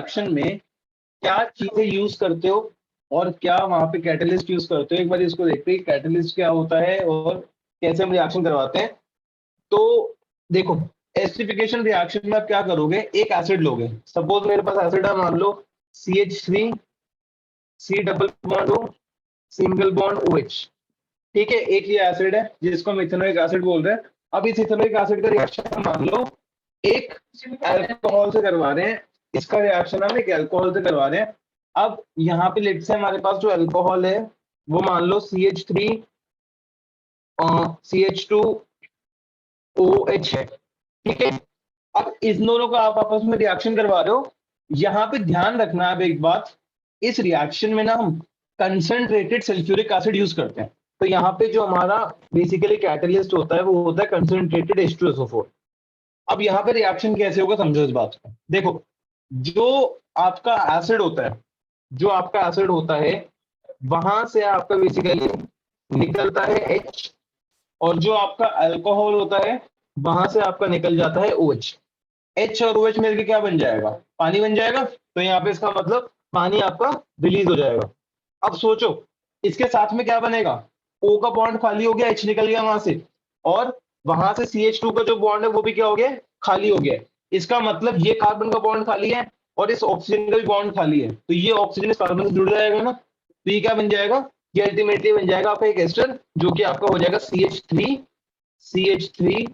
Reaction में क्या चीजें यूज करते हो और क्या वहां पे कैटलिस्ट यूज करते हो, एक बार इसको देखते हैं कैटलिस्ट क्या होता है और कैसे हम रिएक्शन करवाते हैं। तो देखो, एसिडिफिकेशन रिएक्शन में आप क्या करोगे, एक एसिड लोगे, सपोज मेरे पास एसिड है, मान लो CH3 C double bond O single bond OH। ठीक है, एक ये एसिड है जिसको हम इथेनोइक एसिड बोल रहे हैं। अब इस इथेनोइक एसिड का रिएक्शन मान लो एक अल्कोहल से करवा रहे हैं, इसका रिएक्शन हम एक अल्कोहल से करवा रहे हैं। अब यहाँ पे लेट से हमारे पास जो अल्कोहल है वो मान लो CH3 CH2OH है। ठीक है, अब इस दोनों का आप आपस में रिएक्शन करवा रहे हो। यहाँ पे ध्यान रखना है एक बात, इस रिएक्शन में ना हम कंसंट्रेटेड सल्फ्यूरिक एसिड यूज करते हैं। तो यहाँ पे जो हमारा बेसिकली कैटलिस्ट होता है वो होता है कंसंट्रेटेड H2SO4। अब यहाँ पे रिएक्शन कैसे होगा समझो इस बात को। देखो, जो आपका एसिड होता है, जो आपका एसिड होता है वहां से आपका बेसिकली निकलता है H, और जो आपका अल्कोहल होता है वहां से आपका निकल जाता है OH। H और OH मिलकर क्या बन जाएगा, पानी बन जाएगा। तो यहाँ पे इसका मतलब पानी आपका रिलीज हो जाएगा। अब सोचो इसके साथ में क्या बनेगा, O का बॉन्ड खाली हो गया, H निकल गया वहां से, और वहां से CH2 का जो बॉन्ड है वो भी क्या हो गया, खाली हो गया। इसका मतलब ये कार्बन का बॉन्ड खाली है और इस ऑक्सीजन का भी बॉन्ड खाली है, तो ये ऑक्सीजन इस कार्बन से जुड़ जाएगा ना, तो ये क्या बन जाएगा, ये अल्टीमेटली बन जाएगा आपका एक एस्टर जो कि आपका हो जाएगा CH3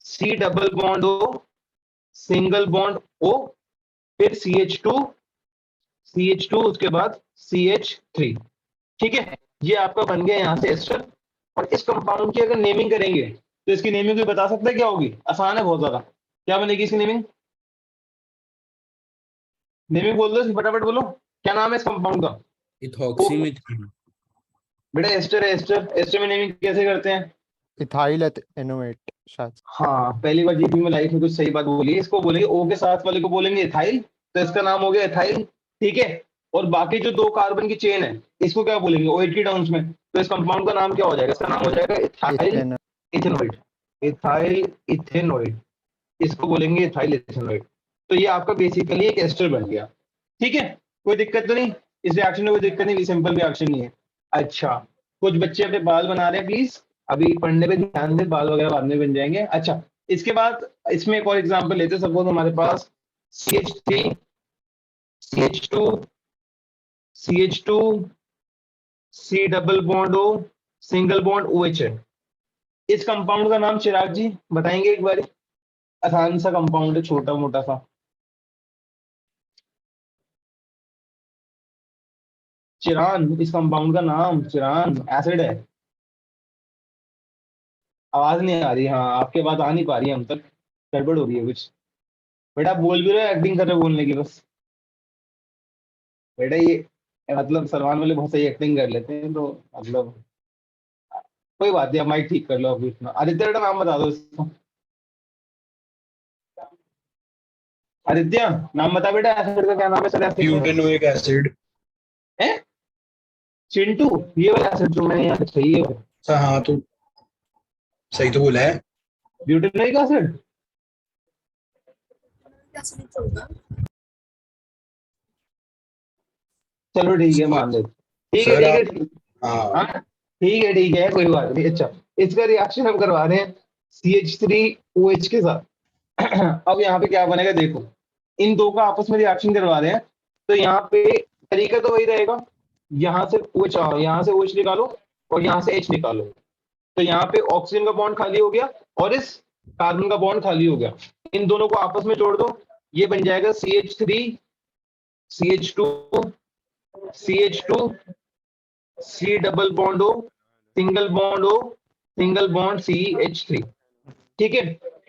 C double bond O single bond O, फिर CH2 उसके बाद CH3। ठीक है, ये आपका बन गया यहाँ से एस्टर। और इस कंपाउंड की अगर नेमिंग करेंगे तो इसकी नेमिंग कोई बता सकता है क्या होगी, आसान है बहुत ज्यादा। क्या बनेगी इसकी नेमिंग, नेमिंग बोल दो फटाफट बोलो, क्या नाम है इस कंपाउंड का। Ethoxy methane. बेटा एस्टर है, एस्टर, एस्टर में नेमिंग कैसे करते हैं, इथाइल एथेनोएट शायद। हाँ पहली बार जीपी में लाइफ में कुछ सही बात बोली है। इसको बोलेंगे O के साथ वाले को बोलेंगे इथाइल, तो इसका नाम हो गया इथाइल। ठीक है, और बाकी जो दो कार्बन की चेन है इसको क्या बोलेंगे OH की टर्म्स में, तो इस कंपाउंड का नाम क्या हो जाएगा, इसका नाम हो जाएगा इथाइल इथेनोइड। इथाइल इथेनोइड, इसको बोलेंगे इथाइल इथेनोइड। तो ये आपका बेसिकली एक एस्टर बन गया। ठीक है, कोई दिक्कत तो नहीं, इस रिएक्शन में कोई दिक्कत नहीं, सिंपल रिएक्शन नहीं है। अच्छा, कुछ बच्चे अपने बाल बना रहे हैं, प्लीज अभी पढ़ने पे ध्यान दे, बाल वगैरह बाद में बन जाएंगे। अच्छा, इसके बाद इसमें एक और एग्जांपल लेते हैं। सपोज हमारे पास CH3 CH2 C double bond O single bond OH है। इस कंपाउंड का नाम चिराग जी बताएंगे एक बार, आसान सा कंपाउंड है, छोटा मोटा सा। चिरान, इस कंपाउंड का नाम चिरान, एसिड है। आवाज नहीं आ रही, हाँ आपके बात आ नहीं पा रही है हम तक, गड़बड़ हो रही है कुछ। बेटा आप बोल भी रहे हो, एक्टिंग कर रहे हो बोलने की बस। बेटा ये मतलब सलमान वाले बहुत सही एक्टिंग कर लेते हैं, तो मतलब कोई बात नहीं, आप माइक ठीक कर लो अभी इतना। आदित्य बेटा नाम बता दो इसका, आदित्य नाम बता बेटा, एसिड का क्या नाम है सर, ब्यूटेनोइक एसिड। है चिंटू, ये वाला एसिड जो मैंने यहाँ सही है, हाँ तो सही तो बोला है। Butanoic acid. चलो ठीक है मान ले, ठीक है सर ठीक है आप, ठीक हाँ हाँ ठीक है कोई बात नहीं। अच्छा, इसका रिएक्शन हम करवा रहे हैं CH3OH के साथ। अब यहाँ पे क्या बनेगा देखो, इन दो का आपस में रिएक्शन करवा रहे हैं, तो यहाँ पे तरीका तो वही रहेगा, यहाँ से OH आओ, यहाँ से OH निकालो और यहाँ से H निकालो। तो यहाँ पे ऑक्सीजन का बॉन्ड खाली हो गया और इस कार्बन का बॉन्ड खाली हो गया, इन दोनों को आपस में जोड़ दो, ये बन जाएगा CH3 CH2 C double bond O single bond O single bond CH3। ठीक है,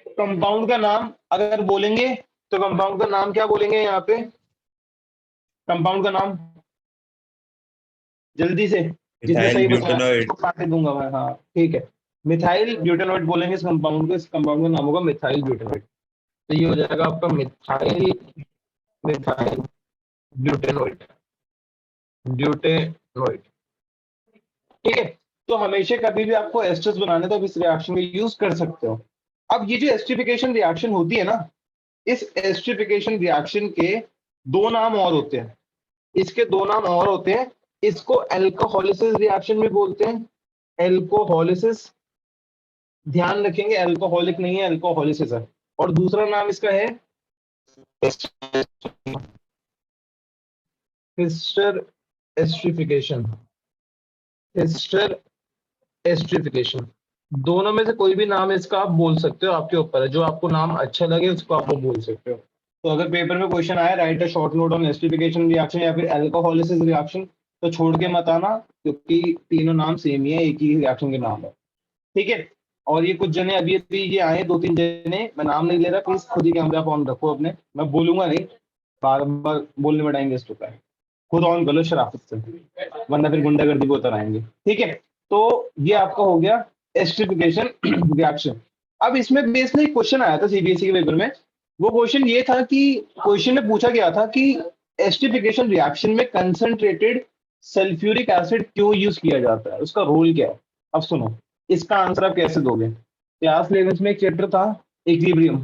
कंपाउंड का नाम अगर बोलेंगे तो कंपाउंड का नाम क्या बोलेंगे, यहाँ पे कंपाउंड का नाम जल्दी से, जिसने सही बताया उसको काट दूंगा मैं। हाँ ठीक है, मिथाइल ब्यूटेनोइड बोलेंगे इस कंपाउंड को, इस कंपाउंड का नाम होगा मिथाइल ब्यूटेनोइड। तो ये हो जाएगा आपका मिथाइल मिथाइल ब्यूटेनोइड ब्यूटेनोइड। ठीक है, तो हमेशा कभी भी आपको एस्टर्स बनाने तो आप इस रिएक्शन में यूज कर सकते हो। अब ये जो एस्टरिफिकेशन रिएक्शन होती है ना, इस एस्टरिफिकेशन रिएक्शन के दो नाम और होते हैं, इसके दो नाम और होते हैं। इसको अल्कोहलिसिस रिएक्शन भी बोलते हैं, अल्कोहलिसिस। ध्यान रखेंगे अल्कोहलिक नहीं है, अल्कोहलिसिस है। और दूसरा नाम इसका है हिस्टर एस्ट्रिफिकेशन, हिस्टर एस्ट्रिफिकेशन। दोनों में से कोई भी नाम इसका आप बोल सकते हो, आपके ऊपर है, जो आपको नाम अच्छा लगे उसको आप वो बोल सकते हो। तो अगर पेपर में क्वेश्चन आया right a short note on esterification reaction या फिर अल्कोहलिसिस रिएक्शन, तो छोड़ के मत आना, क्योंकि तीनों नाम सेम ही है, एक ही रिएक्शन के नाम है, ठीक है। और ये कुछ जने अभी अभी ये आए, दो तीन जने, मैं नाम नहीं ले रहा, प्लीज खुद ही कैमरा ऑन रखो अपने, मैं बोलूंगा नहीं, बार बार बोलने में टाइम वेस्ट होता है। खुद ऑन कर लो शराफत से, वरना फिर गुंडागर्दी को उतर आएंगे, ठीक है। तो ये आपका हो गया एस्ट्रिफिकेशन रिएक्शन। अब इसमें बेसिकली क्वेश्चन आया था सीबीएसई के पेपर में। वो क्वेश्चन ये था कि क्वेश्चन में पूछा गया था कि एस्ट्रिफिकेशन रिएक्शन में कंसंट्रेटेड सल्फ्यूरिक एसिड क्यों यूज किया जाता है, उसका रोल क्या है। अब सुनो, इसका आंसर आप कैसे दोगे। क्लास 11 में एक चैप्टर था इक्विलिब्रियम,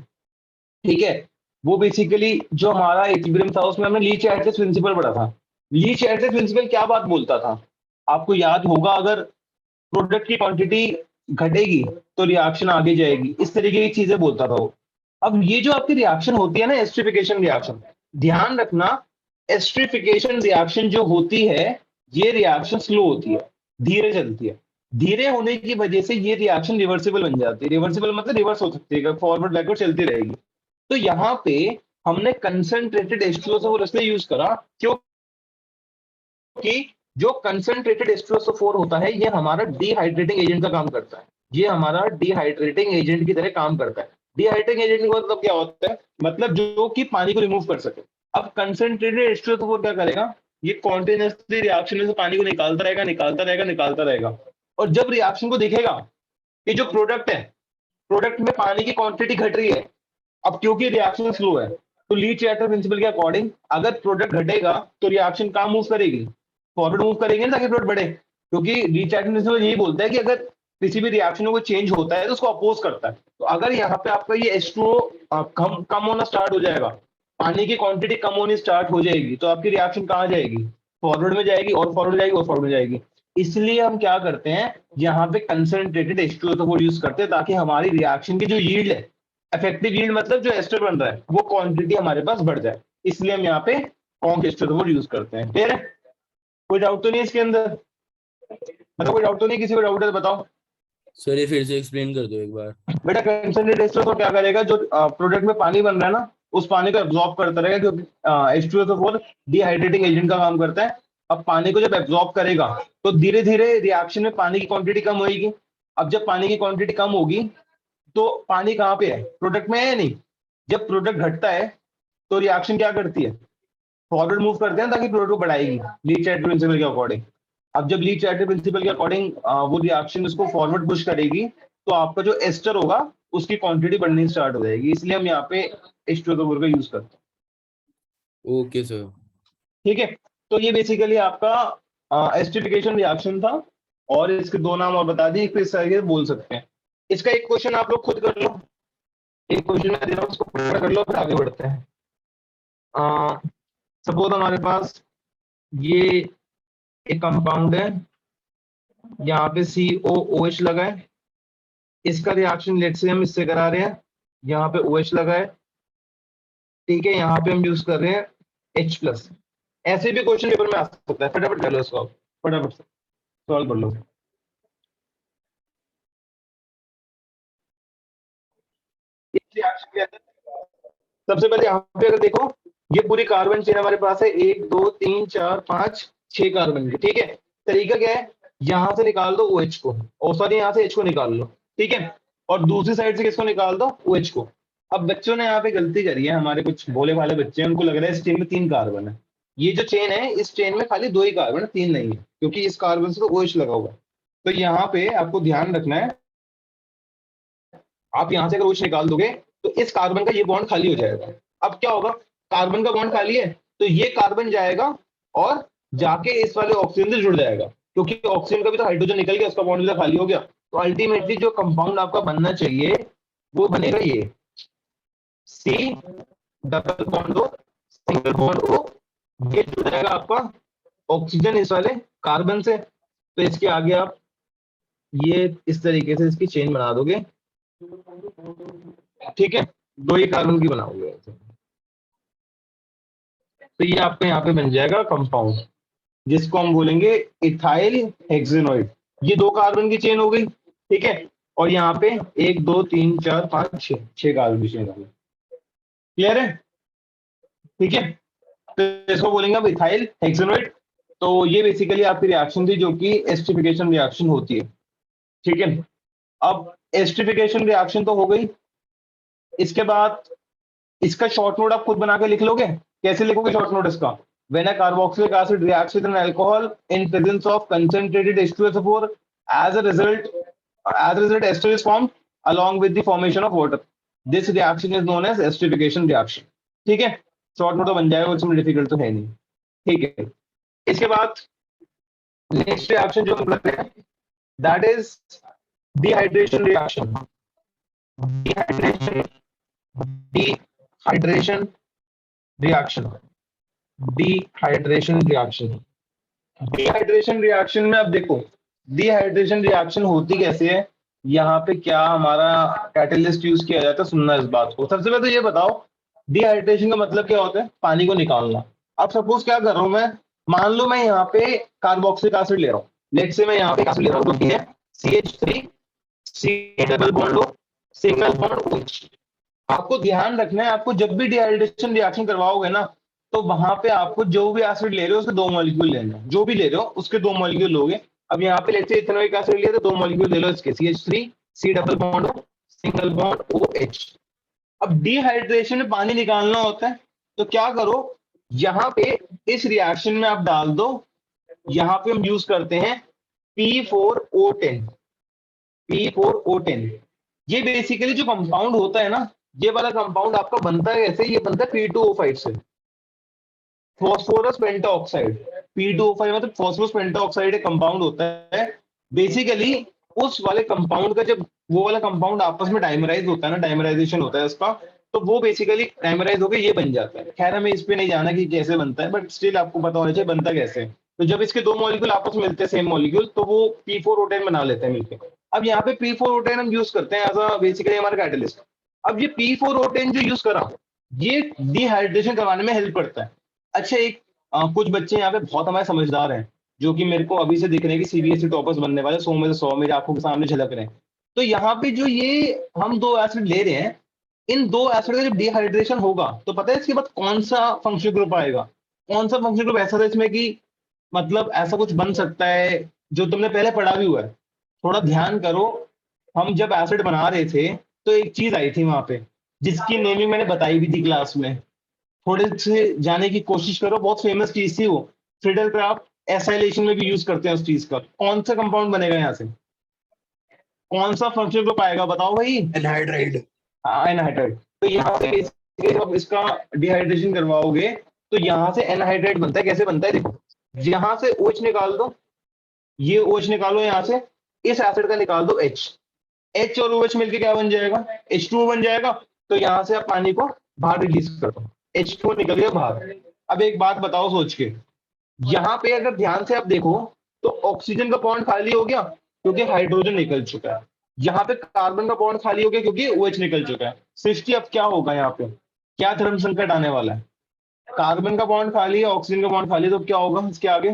ठीक है। वो बेसिकली जो हमारा इक्विलिब्रियम था उसमें हमने ली चैटलेस प्रिंसिपल पढ़ा था। ली चैटलेस प्रिंसिपल क्या बात बोलता था, आपको याद होगा, अगर प्रोडक्ट की क्वांटिटी घटेगी तो रिएक्शन आगे जाएगी, इस तरीके की चीजें बोलता था वो। अब ये जो आपकी रिएक्शन होती है ना एस्ट्रिफिकेशन रिएक्शन, ध्यान रखना, एस्ट्रिफिकेशन रिएक्शन जो होती है ये रिएक्शन स्लो होती है, धीरे चलती है। धीरे होने की वजह से ये रिएक्शन रिवर्सिबल बन जाती है। रिवर्सिबल मतलब रिवर्स हो सकती है, फॉरवर्ड बैकवर्ड चलती रहेगी। तो यहाँ पे हमने कंसंट्रेटेड H2SO4 इसलिए यूज करा क्योंकि जो कंसंट्रेटेड H2SO4 होता है ये हमारा डिहाइड्रेटिंग एजेंट का काम करता है, ये हमारा डिहाइड्रेटिंग एजेंट की तरह काम करता है। डिहाइड्रेटिंग एजेंट का मतलब क्या होता है, मतलब जो कि पानी को रिमूव कर सके। अब कंसंट्रेटेड H2SO4 क्या करेगा, ये कॉन्टिन्यूसली रिएक्शन में से पानी को निकालता रहेगा, निकालता रहेगा, निकालता रहेगा। और जब रिएक्शन को दिखेगा कि जो प्रोडक्ट है, प्रोडक्ट में पानी की क्वांटिटी घट रही है, अब क्योंकि रिएक्शन स्लो है, तो ली चैटर प्रिंसिपल के अकॉर्डिंग अगर प्रोडक्ट घटेगा तो रिएक्शन कहाँ मूव करेगी, फॉरवर्ड मूव करेंगे ना, ताकि प्रोडक्ट बढ़े। क्योंकि ली चैटर प्रिंसिपल यही बोलता है कि अगर किसी भी रिएक्शन में कोई चेंज होता है तो उसको अपोज करता है। तो अगर यहाँ पे आपका ये H2O कम होना स्टार्ट हो जाएगा, पानी की क्वांटिटी कम होनी स्टार्ट हो जाएगी, तो आपकी रिएक्शन कहाँ जाएगी, फॉरवर्ड में जाएगी, और फॉरवर्ड जाएगी, और फॉरवर्ड में जाएगी। इसलिए हम क्या करते हैं, यहाँ पे कंसंट्रेटेड H2SO4 यूज करते हैं, ताकि हमारी रिएक्शन की जो यील्ड है, इफेक्टिव यील्ड मतलब जो एस्टर बन रहा है, वो क्वांटिटी हमारे पास बढ़ जाए। इसलिए हम यहाँ पे कॉन्क H2SO4 यूज करते हैं। क्लियर है, कोई डाउट तो नहीं इसके अंदर, मतलब कोई डाउट तो नहीं, किसी को डाउट है तो बताओ। सर ये फिर से एक्सप्लेन कर दो एक बार। बेटा कंसंट्रेटेड H2SO4 क्या करेगा, जो प्रोडक्ट में पानी बन रहा है ना, उस पानी को एब्जॉर्ब करता रहेगा, क्योंकि H2SO4 डिहाइड्रेटिंग एजेंट का काम करता है। अब पानी को जब एब्जॉर्ब करेगा तो धीरे धीरे रिएक्शन में पानी की क्वांटिटी कम होगी। अब जब पानी की क्वांटिटी कम होगी तो पानी कहाँ पे है, प्रोडक्ट में है या नहीं। जब प्रोडक्ट घटता है तो रिएक्शन क्या करती है, फॉरवर्ड मूव करते हैं ताकि प्रोडक्ट को बढ़ाएगी ली चैटर प्रिंसिपल के अकॉर्डिंग। अब जब ली चैटर प्रिंसिपल के अकॉर्डिंग वो रिएक्शन उसको फॉरवर्ड पुश करेगी, तो आपका जो एस्टर होगा उसकी क्वांटिटी बढ़नी स्टार्ट हो जाएगी। इसलिए हम यहाँ पे H2SO4 का यूज करते हैं। Okay sir. ठीक है, तो ये बेसिकली आपका एस्ट्रिफिकेशन रिएक्शन था। और इसके दो नाम और बता दिए, किस तरह से बोल सकते हैं। इसका एक क्वेश्चन आप लोग खुद कर लो, एक क्वेश्चन मैं दे रहा हूँ उसको पूरा कर लो, फिर आगे बढ़ते हैं। सपोज हमारे पास ये एक कंपाउंड है, यहाँ पे COOH लगा है, इसका रिएक्शन लेट से हम इससे करा रहे हैं, यहाँ पे OH लगा है, ठीक है, यहाँ पे हम यूज कर रहे हैं H+। ऐसे भी क्वेश्चन पेपर में आ सकता है, फटाफट कर लो इसको, फटाफट सॉल्व कर लो। इस रिएक्शन के अंदर सबसे पहले यहाँ पे अगर देखो, ये पूरी कार्बन चेन हमारे पास है, 1 2 3 4 5 6 कार्बन की, ठीक है। तरीका क्या है, यहां से निकाल दो OH को, और सॉरी यहाँ से H को निकाल लो, ठीक है, और दूसरी साइड से किसको निकाल दो, OH को। अब बच्चों ने यहाँ पे गलती करी है, हमारे कुछ भोले भाले बच्चे हैं, उनको लग रहा है इस चेन में 3 कार्बन है। ये जो चेन है, इस चेन में खाली 2 ही कार्बन है, 3 नहीं है, क्योंकि इस कार्बन से तो OH लगा हुआ है। तो यहाँ पे आपको ध्यान रखना है, आप यहाँ से अगर OH निकाल दोगे तो इस कार्बन का ये बॉन्ड खाली हो जाएगा। अब क्या होगा, कार्बन का बॉन्ड खाली है तो ये कार्बन जाएगा और जाके इस वाले ऑक्सीजन से जुड़ जाएगा, क्योंकि ऑक्सीजन का भी तो हाइड्रोजन निकल गया, उसका बॉन्ड भी तो खाली हो गया। तो अल्टीमेटली जो कंपाउंड आपका बनना चाहिए वो बनेगा ये C double bond single bond O, ये जुड़ जाएगा आपका ऑक्सीजन इस वाले कार्बन से, तो इसके आगे आप ये इस तरीके से इसकी चेन बना दोगे, ठीक है, 2 ही कार्बन की बनाओगे ऐसे। तो ये आपका यहाँ पे बन जाएगा कंपाउंड, जिसको हम बोलेंगे इथाइल हेक्सेनोइड। ये 2 कार्बन की चेन हो गई, ठीक है, और यहाँ पे 1 2 3 4 5 6 कार्बन की चेन हो गई। क्लियर है? ठीक है, तो इसको बोलेंगे अब इथाइल हेक्सेनोइड। तो ये बेसिकली आपकी रिएक्शन थी जो कि एस्टरिफिकेशन रिएक्शन होती है, ठीक है। अब एस्टरिफिकेशन रिएक्शन तो हो गई, इसके बाद इसका शॉर्ट नोट आप खुद बना के लिख लोगे। कैसे लिखोगे शॉर्ट नोट इसका? When a carboxylic acid reacts with an alcohol in presence of concentrated H2SO4, as a result ester is formed along with the formation of water. This reaction is known as esterification reaction. ठीक है, short note तो बन जाएगा, उसमें difficult तो है नहीं, ठीक है। इसके बाद नेक्स्ट रिएक्शन जो हम करते हैं that is dehydration reaction. Dehydration dehydration reaction dehydration reaction dehydration reaction में अब देखो, डिहाइड्रेशन रिएक्शन होती कैसे है, यहाँ पे क्या हमारा कैटलिस्ट यूज किया जाता है, सुनना इस बात को। सबसे पहले तो ये बताओ डिहाइड्रेशन का मतलब क्या होता है? पानी को निकालना। अब सपोज क्या कर रहा हूं मैं, मान लो मैं यहाँ पे कार्बोक्सिलिक एसिड ले रहा हूँ, लेट्स से मैं यहाँ पे एसिड ले रहा हूँ, है CH3 C double bond O single bond OH। आपको ध्यान रखना है, आपको जब भी डिहाइड्रेशन रिएक्शन करवाओगे ना, तो वहां पे आपको जो भी एसिड ले रहे हो उसके 2 मॉलिक्यूल लेना है, जो भी ले रहे हो उसके 2 मॉलिक्यूल लोगे। अब यहाँ पे लेट्स से इथेनोइक एसिड लिया तो 2 मॉलिक्यूल ले लो इसके, CH3 C double bond O single bond OH। अब डिहाइड्रेशन में पानी निकालना होता है, तो क्या करो, यहाँ पे इस रिएक्शन में आप डाल दो, यहाँ पे हम यूज करते हैं P4O10। P4O10 ये बेसिकली जो कंपाउंड होता है ना, ये वाला कंपाउंड आपका बनता है कैसे? ये बनता है P2O5 से, फॉस्फोरस पेंटाऑक्साइड। P2O5 मतलब फॉस्फोरस पेंटाऑक्साइड एक कंपाउंड होता है। बेसिकली उस वाले कंपाउंड का जब वो वाला कंपाउंड आपस में डाइमराइज होता है ना, डाइमराइजेशन होता है उसका, तो वो बेसिकली डाइमराइज होकर ये बन जाता है। खैर हमें इस पे नहीं जाना कि कैसे बनता है, बट स्टिल आपको पता होना चाहिए बनता कैसे है। तो जब इसके 2 मॉलिक्यूल आपस में मिलते हैं सेम मॉलिक्यूल, तो वो P4O10 बना लेते हैं मिलकर। अब यहाँ पे P4O10 हम यूज करते हैं एज अ बेसिकली हमारा कैटलिस्ट। अब ये P4O10 जो यूज करा, ये डिहाइड्रेशन करवाने में हेल्प करता है। अच्छा एक कुछ बच्चे यहाँ पे बहुत हमारे समझदार हैं, जो कि मेरे को अभी से दिख रहे हैं कि CBSE टॉपर्स बनने वाले, 100 में से 100 मेरी आंखों के सामने झलक रहे हैं। तो यहाँ पे जो ये हम 2 एसिड ले रहे हैं, इन 2 एसिड का जब डिहाइड्रेशन होगा, तो पता है इसके बाद कौन सा फंक्शनल ग्रुप आएगा? कौन सा फंक्शनल ग्रुप ऐसा था इसमें कि मतलब ऐसा कुछ बन सकता है जो तुमने पहले पढ़ा भी हुआ है? थोड़ा ध्यान करो, हम जब एसिड बना रहे थे तो एक चीज आई थी वहां पे, जिसकी नेमिंग मैंने बताई भी थी क्लास में। थोड़े से जाने की कोशिश करो, बहुत फेमस चीज थी वो। फ्रिडल क्राफ्ट एसाइलेशन में भी यूज करते हैं उस चीज का। कौन सा कंपाउंड बनेगा यहाँ से? कौन सा फंक्शनल ग्रुप आएगा बताओ भाई? एनहाइड्राइड। एनहाइड्राइड। तो यहाँ पे basically जब इसका डिहाइड्रेशन करवाओगे तो यहाँ से एनहाइड्राइड बनता है। कैसे बनता है देखो, यहाँ से OH निकाल दो, ये OH निकालो, यहाँ से इस एसिड का निकाल दो H। H और OH मिलके क्या बन जाएगा? H2O बन जाएगा। तो यहाँ से आप पानी को बाहर रिलीज कर दो, H2O निकल गया बाहर। अब एक बात बताओ सोच के, यहाँ पे अगर ध्यान से आप देखो तो ऑक्सीजन का बॉन्ड खाली हो गया क्योंकि हाइड्रोजन निकल चुका है। यहाँ पे कार्बन का बॉन्ड खाली हो गया क्योंकि OH निकल चुका है। सृष्टि अब क्या होगा यहाँ पे? क्या धर्म संकट आने वाला है? कार्बन का बॉन्ड खाली है, ऑक्सीजन का बॉन्ड खाली है, तो क्या होगा इसके आगे?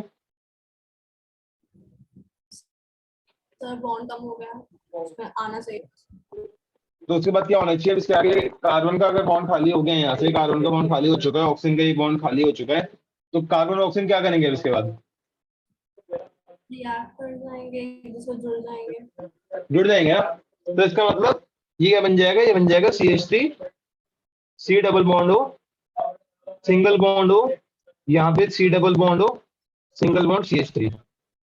सर बॉन्ड कम हो गया, उसमें आना चाहिए। तो उसके बाद क्या होना चाहिए? इसके आगे कार्बन का अगर बॉन्ड खाली हो गया, यहाँ से कार्बन का बॉन्ड खाली हो चुका है, ऑक्सीजन का एक बॉन्ड खाली हो चुका है, तो कार्बन और ऑक्सीजन क्या करेंगे इसके बाद? रिएक्ट कर जाएंगे, एक दूसरे से जुड़ जाएंगे। जुड़ जाएंगे ना? तो इसका मतलब ये क्या बन जाएगा? ये बन जाएगा CH3 C double bond O single bond O, यहाँ पे C double bond O single bond CH3।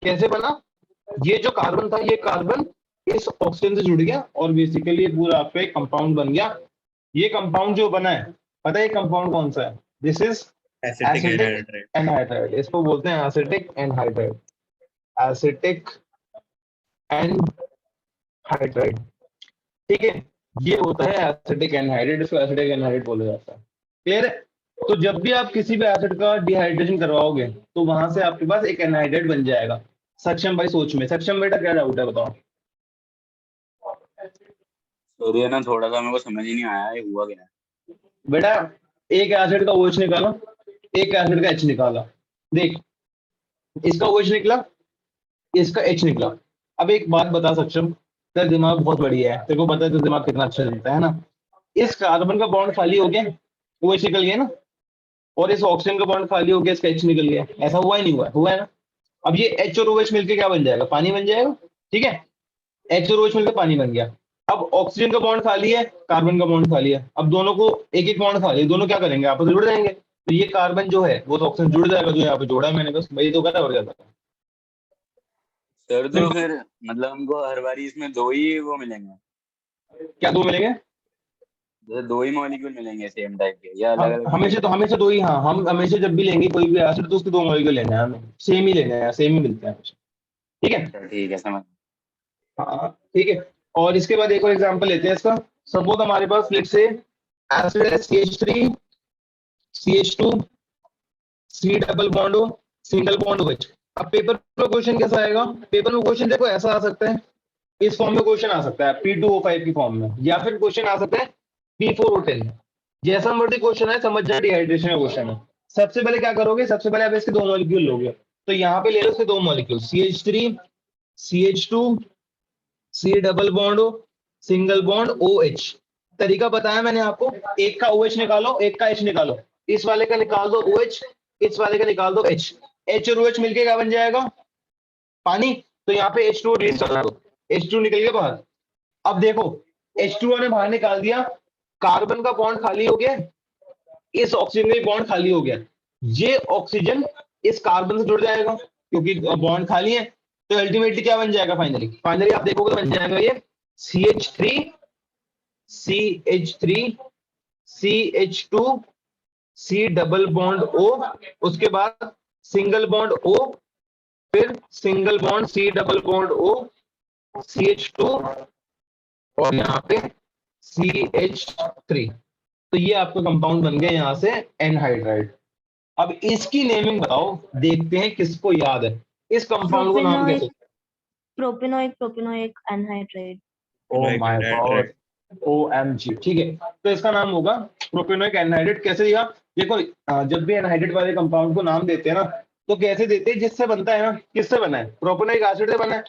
कैसे बना? ये जो कार्बन था, ये कार्बन इस ऑक्सीजन से जुड़ गया और बेसिकली ये पूरा आपका एक कंपाउंड बन गया। ये कंपाउंड जो बना है, पता है ये कंपाउंड कौन सा है? This is acetic anhydride. इसको बोलते हैं एसिटिक एनहाइड्राइड। एसिटिक एनहाइड्राइड, ठीक है, ये होता है एसिटिक एनहाइड्राइड। इसको एसिटिक एनहाइड्राइड बोला जाता है। क्लियर है? तो जब भी आप किसी भी एसिड का डिहाइड्रेशन करवाओगे तो वहां से आपके पास एक एनहाइड्रेट बन जाएगा। सक्षम भाई सोच में, सक्षम बेटा क्या डाउट है बताओ। सॉरी है ना, थोड़ा सा मेरे को समझ ही नहीं आया ये हुआ क्या है। बेटा एक एसिड का OH निकाला, एक एसिड का H निकाला, देख इसका OH निकला, इसका H निकला। अब एक बात बता सक्षम, तेरा दिमाग बहुत बढ़िया है, तेरे को पता है तेरा दिमाग कितना अच्छा चलता है ना। इस कार्बन का बॉन्ड खाली हो गया, OH निकल गया ना, और इस ऑक्सीजन का बॉन्ड खाली हो गया, इसका H निकल गया। ऐसा हुआ ही नहीं हुआ, हुआ है ना। अब ये H और OH मिलकर क्या बन जाएगा, पानी बन जाएगा। ठीक है, H और OH मिलकर पानी बन गया। अब ऑक्सीजन का बॉन्ड खाली है, कार्बन का बॉन्ड खाली है, अब दोनों को एक एक बॉन्ड खाली है, दोनों क्या करेंगे, आपस में जुड़ जाएंगे। तो ये कार्बन जो है वो तो ऑक्सीजन जुड़ जाएगा, जो यहाँ पे जोड़ा है मैंने, बस वही तो करा और क्या था। सर तो फिर मतलब हमको हर बारी इसमें दो ही वो मिलेंगे, क्या दो मिलेंगे, जैसे दो ही मॉलिक्यूल मिलेंगे सेम टाइप के, या अलग अलग हमेशा दो ही। हाँ, हम हमेशा जब भी लेंगे कोई भी एसिड तो उसके दो मॉलिक्यूल लेने हैं हमें, सेम ही लेने हैं, सेम ही मिलते हैं हमेशा। ठीक है, ठीक है समझ। हाँ ठीक है। और इसके बाद एक और एग्जांपल लेते हैं इसका। सपोज हमारे पास लेट्स से एसिड है CH3 CH2 C double bond O, single bond OH। अब पेपर में क्वेश्चन कैसा आएगा, पेपर में क्वेश्चन देखो ऐसा आ सकता है, इस फॉर्म में क्वेश्चन आ सकता है P2O5 की फॉर्म में, या फिर क्वेश्चन आ सकता है P4O10। जैसा मर्जी क्वेश्चन है, समझ जाए डिहाइड्रेशन का क्वेश्चन है। सबसे पहले क्या करोगे, सबसे पहले आप इसके दो मॉलिक्यूल लोगे, तो यहाँ पे ले लो इसके दो molecule CH3 CH2 C double bond O, single bond OH। तरीका बताया मैंने आपको, एक का OH निकालो, एक का H निकालो, इस वाले का निकाल दो OH, इस वाले का निकाल दो H। H और OH मिलके क्या बन जाएगा, पानी। तो यहाँ पे H2 रिलीज कर दो, H2 निकल गया बाहर। अब देखो H2O ने बाहर निकाल दिया, कार्बन का बॉन्ड खाली हो गया, इस ऑक्सीजन का बॉन्ड खाली हो गया। ये ऑक्सीजन इस कार्बन से जुड़ जाएगा क्योंकि बॉन्ड खाली है। तो अल्टीमेटली क्या बन जाएगा, फाइनली फाइनली आप देखोगे तो बन जाएगा ये CH3 CH3 CH2 C double bond O, उसके बाद सिंगल बॉन्ड O, फिर single bond C double bond O CH2, और यहाँ पे CH3। तो ये आपका कंपाउंड बन गया यहाँ से एनहाइड्राइड। अब इसकी नेमिंग बताओ, देखते हैं किसको याद है, इस कंपाउंड को नाम कैसे। Propanoic anhydride. Oh my God, OMG। ठीक है, तो इसका नाम होगा प्रोपेनोइक एनहाइड्राइड। कैसे दिया, देखो जब भी एनहाइड्राइड वाले कंपाउंड को नाम देते हैं ना, तो कैसे देते हैं, जिससे बनता है ना, किससे बना है, प्रोपेनोइक एसिड से बना है।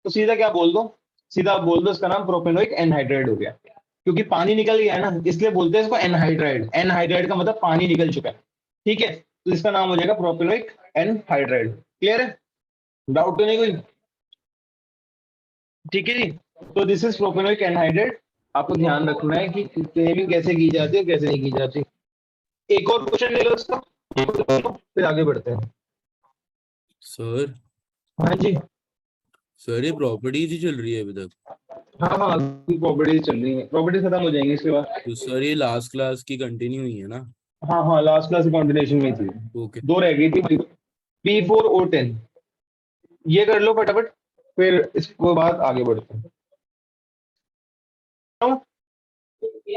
तो सीधा क्या बोल दो, सीधा आप बोल दो इसका नाम प्रोपेनोइक एनहाइड्राइड हो गया, क्योंकि पानी निकल गया है ना, इसलिए बोलते हैं इसको एनहाइड्राइड। एनहाइड्राइड का मतलब पानी निकल चुका है। ठीक है, तो इसका नाम हो जाएगा प्रोपेनोइक एनहाइड्राइड। क्लियर है, डाउट तो नहीं कोई। ठीक है जी, तो दिस इज प्रोपेनोइक एनहाइड्राइड। आपको ध्यान रखना है कि नेमिंग कैसे की जाती है और कैसे नहीं की जाती। एक और क्वेश्चन ले लो इसका, फिर आगे बढ़ते हैं। सर हाँ जी, सर ये प्रॉपर्टीज ही चल रही है अभी तक। हाँ हाँ प्रॉपर्टीज चल रही है, प्रॉपर्टीज खत्म हो जाएंगी इसके बाद। तो सर ये लास्ट क्लास की कंटिन्यू हुई है ना। हाँ हाँ, लास्ट क्लास कॉन्टिन्यूशन में थी, ओके दो रह गई थी। P4O10 ये कर लो फटाफट, फिर इसके बाद आगे बढ़ते हैं।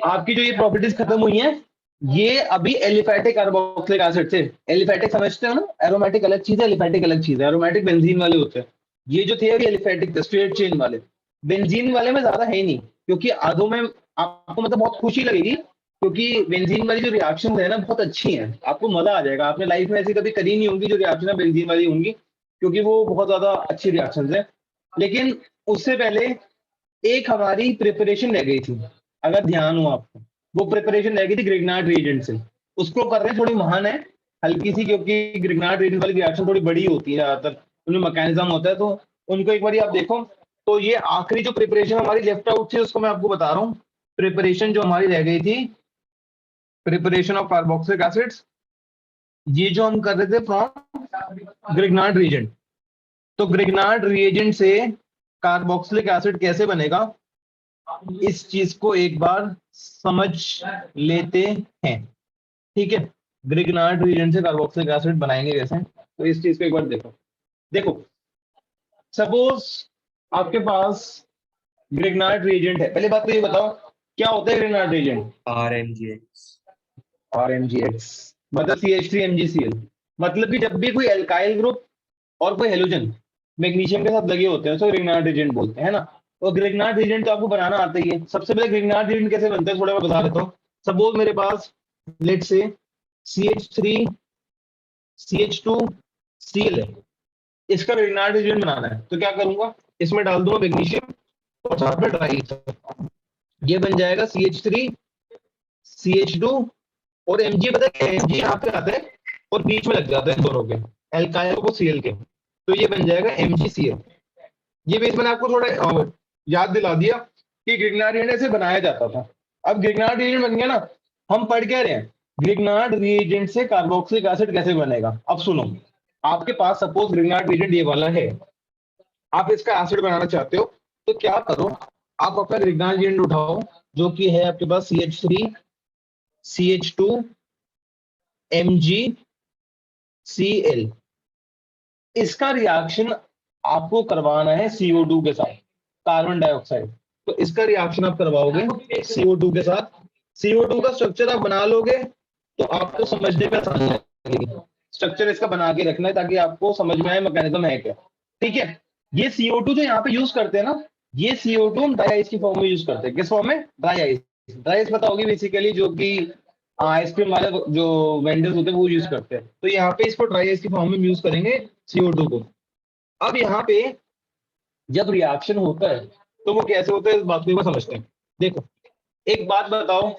आपकी जो ये प्रॉपर्टीज खत्म हुई हैं, ये अभी एलिफैटिक कार्बोक्सिलिक एसिड से। एलिफैटिक समझते हो ना, एरोमेटिक अलग चीज है, एलिफैटिक अलग चीज है। एरोमेटिक बेंजीन वाले होते हैं, ये जो थे अभी एलिफैटिक थे, स्ट्रेट चेन वाले। बेंजीन वाले में ज्यादा है ही नहीं, क्योंकि आधों में आपको मतलब बहुत खुशी लगेगी, क्योंकि बेंजीन वाली जो रिएक्शन है ना बहुत अच्छी है, आपको मजा आ जाएगा। आपने लाइफ में ऐसी कभी करी नहीं होंगी जो रिएक्शन बेंजीन वाली होंगी, क्योंकि वो बहुत ज्यादा अच्छी रिएक्शन है। लेकिन उससे पहले एक हमारी प्रिपरेशन रह गई थी, अगर ध्यान हो आपको, वो प्रिपरेशन रह गई थी ग्रिग्नार्ड रिएजेंट से। उसको कर रहे हैं, थोड़ी महान है हल्की सी, क्योंकि ग्रिग्नार्ड रिएजेंट वाली रिएक्शन थोड़ी बड़ी होती है ज्यादातर, उनमें मैकेनिज्म होता है, तो उनको एक बार आप देखो। तो ये आखिरी जो प्रिपरेशन हमारी लेफ्ट आउट थी, उसको मैं आपको बता रहा हूँ। प्रिपरेशन जो हमारी रह गई थी, प्रिपरेशन ऑफ कार्बोक्सिलिक एसिड्स, ये जो हम कर रहे थे फ्रॉम ग्रिग्नार्ड रिएजेंट। तो ग्रिग्नार्ड रिएजेंट से कार्बोक्सिलिक एसिड कैसे बनेगा, इस चीज को एक बार समझ लेते हैं। ठीक है, ग्रिग्नार्ड रिएजेंट से कार्बोक्सिलिक एसिड बनाएंगे कैसे, तो इस चीज को एक बार देखो। देखो सपोज आपके पास ग्रिग्नार्ड रिएजेंट है। पहले बात तो ये बताओ क्या होता है ग्रिग्नार्ड रिएजेंट। RMGX। RMGX। मतलब CH3 MgCl। मतलब कि जब भी कोई एल्काइल ग्रुप और कोई हेलोजन मैग्नीशियम के साथ लगे होते हैं तो ग्रिग्नार्ड रिएजेंट बोलते हैं ना। तो ग्रिग्नार्ड रिएजेंट तो आपको बनाना आता ही है। सबसे पहले ग्रिग्नार्ड रिएजेंट कैसे बनता है थोड़ा मैं बता देता हूँ। सपोज मेरे पास लेट से CH3CH2Cl है, इसका ग्रिग्नार्ड रिएजेंट बनाना है तो क्या करूंगा, इसमें डाल दूंगा मैग्नीशियम और साथ में ड्राई ईथर। ये बन जाएगा CH3CH2 और Mg, पता है Mg यहाँ पे आता है और बीच में लग जाता है इन दोनों के, एल्काइल को Cl के, तो ये बन जाएगा MgCl। ये बेस मैंने आपको थोड़ा याद दिला दिया कि ग्रिग्नार्ड रिएजेंट ऐसे बनाया जाता था। अब ग्रिग्नार्ड रिएजेंट बन गया ना, हम पढ़ क्या रहे हैं, ग्रिग्नार्ड रिएजेंट से कार्बोक्सिलिक एसिड कैसे बनेगा। अब सुनो, आपके पास सपोज ग्रिग्नार्ड रिएजेंट ये वाला है, आप इसका एसिड बनाना चाहते हो तो क्या करो, आप अपना ग्रिग्नार्ड रिएजेंट उठाओ जो कि है आपके पास CH3CH2MgCl। इसका रिएक्शन आपको करवाना है CO2 के साथ, कार्बन डाइऑक्साइड। तो इसका रिएक्शन आप करवाओगे CO2 के साथ। CO2 का स्ट्रक्चर आप बना लोगे तो आपको समझने में आसानी लगेगी। स्ट्रक्चर इसका बना के रखना है ताकि आपको समझ में आए मैकेनिज्म है क्या। ठीक है, ये CO2 जो यहाँ पे यूज करते हैं ना, ये CO2 हम ड्राई आइस की फॉर्म में यूज करते हैं। किस फॉर्म में? Dry ice. ड्राई आइस पता होगी बेसिकली, जो कि आइसक्रीम वाले जो वेंडर्स होते हैं वो यूज करते हैं। तो यहाँ पे इसको ड्राई आइस की फॉर्म में यूज करेंगे CO2 को। अब यहाँ पे जब रिएक्शन होता है तो वो कैसे होता है इस बात को समझते हैं। देखो एक बात बताओ,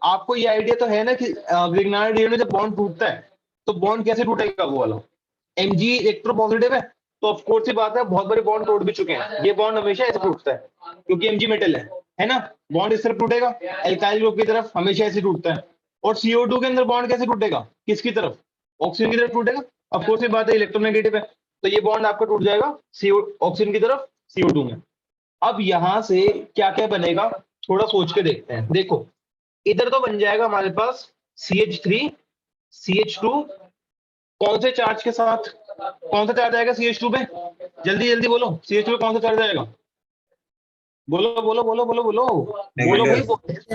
आपको ये आइडिया तो है ना कि ग्रिग्नार्ड रिएजेंट में जब बॉन्ड टूटता है तो बॉन्ड कैसे टूटेगा, वो वाला Mg इलेक्ट्रोपॉजिटिव है तो ऑफ कोर्स ही बात है बहुत बड़े बॉन्ड टूट भी चुके हैं। ये बॉन्ड हमेशा ऐसे टूटता है क्योंकि Mg मेटल है ना, बॉन्ड इस तरफ टूटेगा एल्काइल ग्रुप की तरफ, हमेशा ऐसे टूटता है। और CO2 के अंदर बॉन्ड कैसे टूटेगा, किसकी तरफ, ऑक्सीजन की तरफ टूटेगा। ऑफ कोर्स ही बात है इलेक्ट्रोनेगेटिव है तो ये बॉन्ड आपका टूट जाएगा ऑक्सीजन की तरफ CO2 में। अब यहां से क्या क्या बनेगा थोड़ा सोच के देखते हैं। देखो इधर तो बन जाएगा हमारे पास CH3CH2, कौन से चार्ज के साथ, कौन सा चार्ज आएगा CH2 पे, जल्दी जल्दी बोलो, CH2 पे कौन सा चार्ज आएगा, बोलो बोलो बोलो बोलो बोलो बोलो भाई,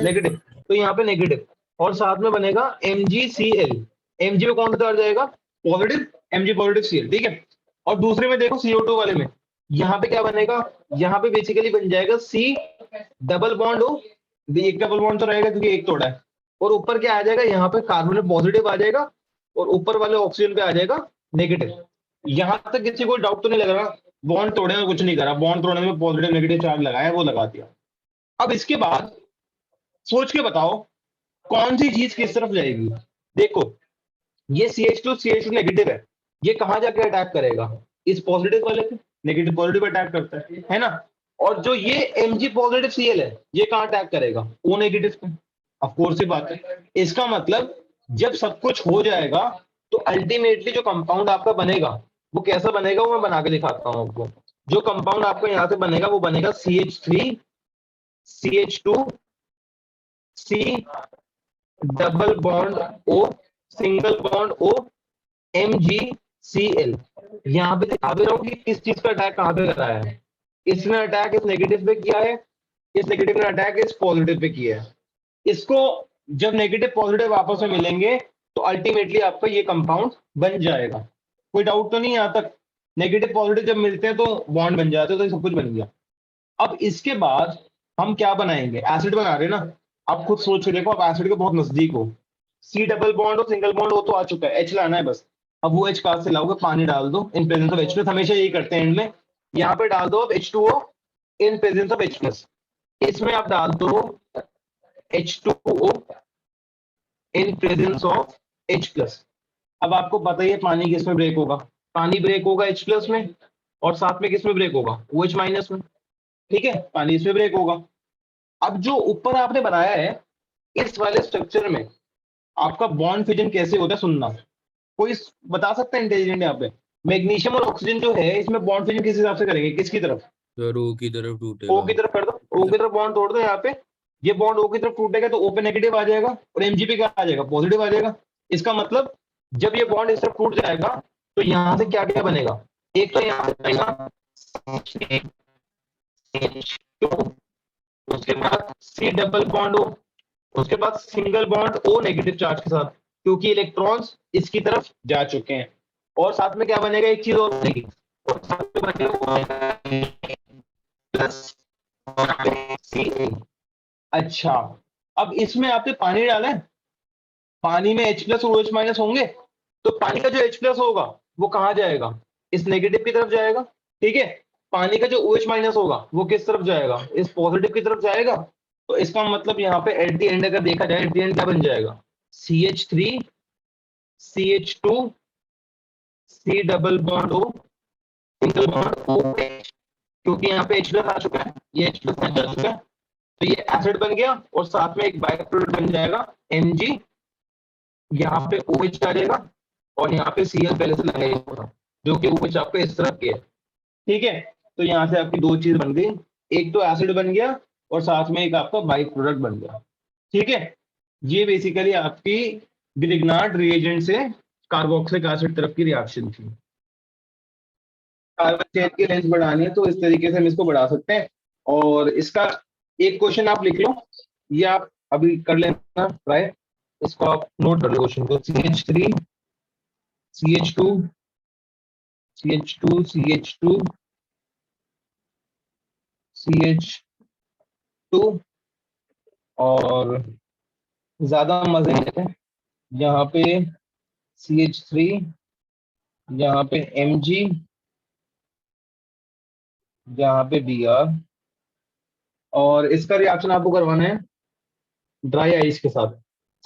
नेगेटिव। तो यहाँ पे नेगेटिव और साथ में बनेगा MgCl। Mg पे कौन सा चार्ज आएगा, पॉजिटिव, Mg पॉजिटिव Cl। ठीक है, और दूसरे में देखो CO2 वाले में यहाँ पे क्या बनेगा, यहाँ पे बेसिकली बन जाएगा C डबल बॉन्ड हो, एक डबल बॉन्ड तो रहेगा क्योंकि एक तोड़ा है, और ऊपर क्या आ जाएगा, यहाँ पे कार्बन में पॉजिटिव आ जाएगा और ऊपर वाले ऑक्सीजन पे आ जाएगा नेगेटिव। यहां तक किसी को डाउट तो नहीं लग रहा, बॉन्ड तोड़ने में कुछ नहीं करा, बॉन्ड तोड़ने में पॉजिटिव नेगेटिव चार्ज लगाया वो लगा दिया। अब इसके बाद सोच के बताओ कौन सी चीज किस तरफ जाएगी। देखो ये CH2 नेगेटिव है, ये कहां जाके अटैक करेगा, इस पॉजिटिव वाले पे, नेगेटिव पॉजिटिव अटैक करता है ना। और जो ये Mg पॉजिटिव Cl है ये कहां अटैक करेगा, O नेगेटिव पे। ऑफ कोर्स ही बात है, इसका मतलब जब सब कुछ हो जाएगा तो अल्टीमेटली जो कंपाउंड आपका बनेगा वो कैसा बनेगा, वो मैं बना के दिखाता हूँ आपको। जो कंपाउंड आपको यहाँ से बनेगा वो बनेगा CH3CH2C double bond O single bond O MgCl। यहाँ पे दिखा दे रहा हूँ कि किस चीज का अटैक कहाँ पे कराया है। इसने अटैक इस नेगेटिव पे किया है, इस नेगेटिव ने अटैक इस पॉजिटिव पे किया है। इसको जब नेगेटिव पॉजिटिव आपस में मिलेंगे तो अल्टीमेटली आपका ये कंपाउंड बन जाएगा। कोई डाउट तो नहीं यहाँ तक, नेगेटिव पॉजिटिव जब मिलते हैं तो बॉन्ड बन जाते हैं, तो ये सब कुछ बन गया। अब इसके बाद हम क्या बनाएंगे, एसिड बना रहे हैं ना। आप खुद सोच के देखो, आप एसिड के बहुत नजदीक हो, C डबल बॉन्ड और सिंगल बॉन्ड हो तो आ चुका है, H लाना है बस। अब वो H कहां से लाओगे, पानी डाल दो इन प्रेजेंस ऑफ H+, हमेशा यही करते हैं एंड में। यहाँ पे डाल दो अब H2O in presence of H+, इसमें आप डाल दो H2O in presence of H+। अब आपको पता ही है पानी किस में ब्रेक होगा, पानी ब्रेक होगा H+ में, और साथ में किस में ब्रेक होगा, OH- में। ठीक है, पानी इसमें ब्रेक होगा। अब जो ऊपर आपने बनाया है इस वाले स्ट्रक्चर में आपका बॉन्ड फिजन कैसे होता है सुनना, कोई बता सकता है इंटेलिजेंट यहाँ पे। मैग्नीशियम और ऑक्सीजन जो है इसमें बॉन्ड फिजन किस हिसाब से करेंगे, किसकी तरफ, सर O की तरफ O टूटेगा। की तरफ कर दो, O की तरफ बॉन्ड तोड़ दो। यहाँ पे ये बॉन्ड O की तरफ टूटेगा तो O पे नेगेटिव आ जाएगा और Mg पे क्या आ जाएगा, पॉजिटिव आ जाएगा। इसका मतलब जब ये बॉन्ड इस तरफ टूट जाएगा तो यहाँ से क्या क्या बनेगा, एक तो यहाँ से बनेगा उसके बाद C डबल बॉन्ड O, उसके बाद single bond O negative charge के साथ, क्योंकि इलेक्ट्रॉन्स इसकी तरफ जा चुके हैं। और साथ में क्या बनेगा, एक चीज और बनेगी, और साथ में बनेगा प्लस Ca। अच्छा, अब इसमें आपने पानी डाला है, पानी में H प्लस और OH माइनस होंगे, तो पानी का जो H प्लस होगा वो कहाँ जाएगा, इस नेगेटिव की तरफ जाएगा। ठीक है, पानी का जो OH माइनस होगा वो किस तरफ जाएगा, इस पॉजिटिव की तरफ जाएगा। तो इसका मतलब यहाँ पे एट द एंड अगर देखा जाए, एट द एंड क्या बन जाएगा, CH3 CH2 C double bond O single bond OH, क्योंकि यहाँ पे H प्लस आ चुका है, ये H प्लस आ चुका है, तो ये एसिड बन गया और साथ में एक बाय प्रोडक्ट बन जाएगा Mg, यहाँ पे OH डालेगा और यहाँ पे Cl पहले से लगाया होगा, जो कि OH आपका इस तरफ के है। ठीक है, तो यहाँ से आपकी दो चीज बन गई, एक तो एसिड बन गया और साथ में एक आपका बाई प्रोडक्ट बन गया। ठीक है, ये बेसिकली आपकी ग्रिग्नार्ड रिएजेंट से कार्बोक्सिलिक एसिड तरफ की रिएक्शन थी। कार्बन चेन की लेंथ बढ़ानी है तो इस तरीके से हम इसको बढ़ा सकते हैं। और इसका एक क्वेश्चन आप लिख लो, ये आप अभी कर लेना ट्राई, इसको आप नोट कर लो क्वेश्चन को, CH3 CH2 CH2 CH2 CH2 और ज्यादा मजे हैं, यहाँ पे CH3, यहाँ पे Mg, यहाँ पे Br, और इसका रिएक्शन आपको करवाना है ड्राई आइस के साथ।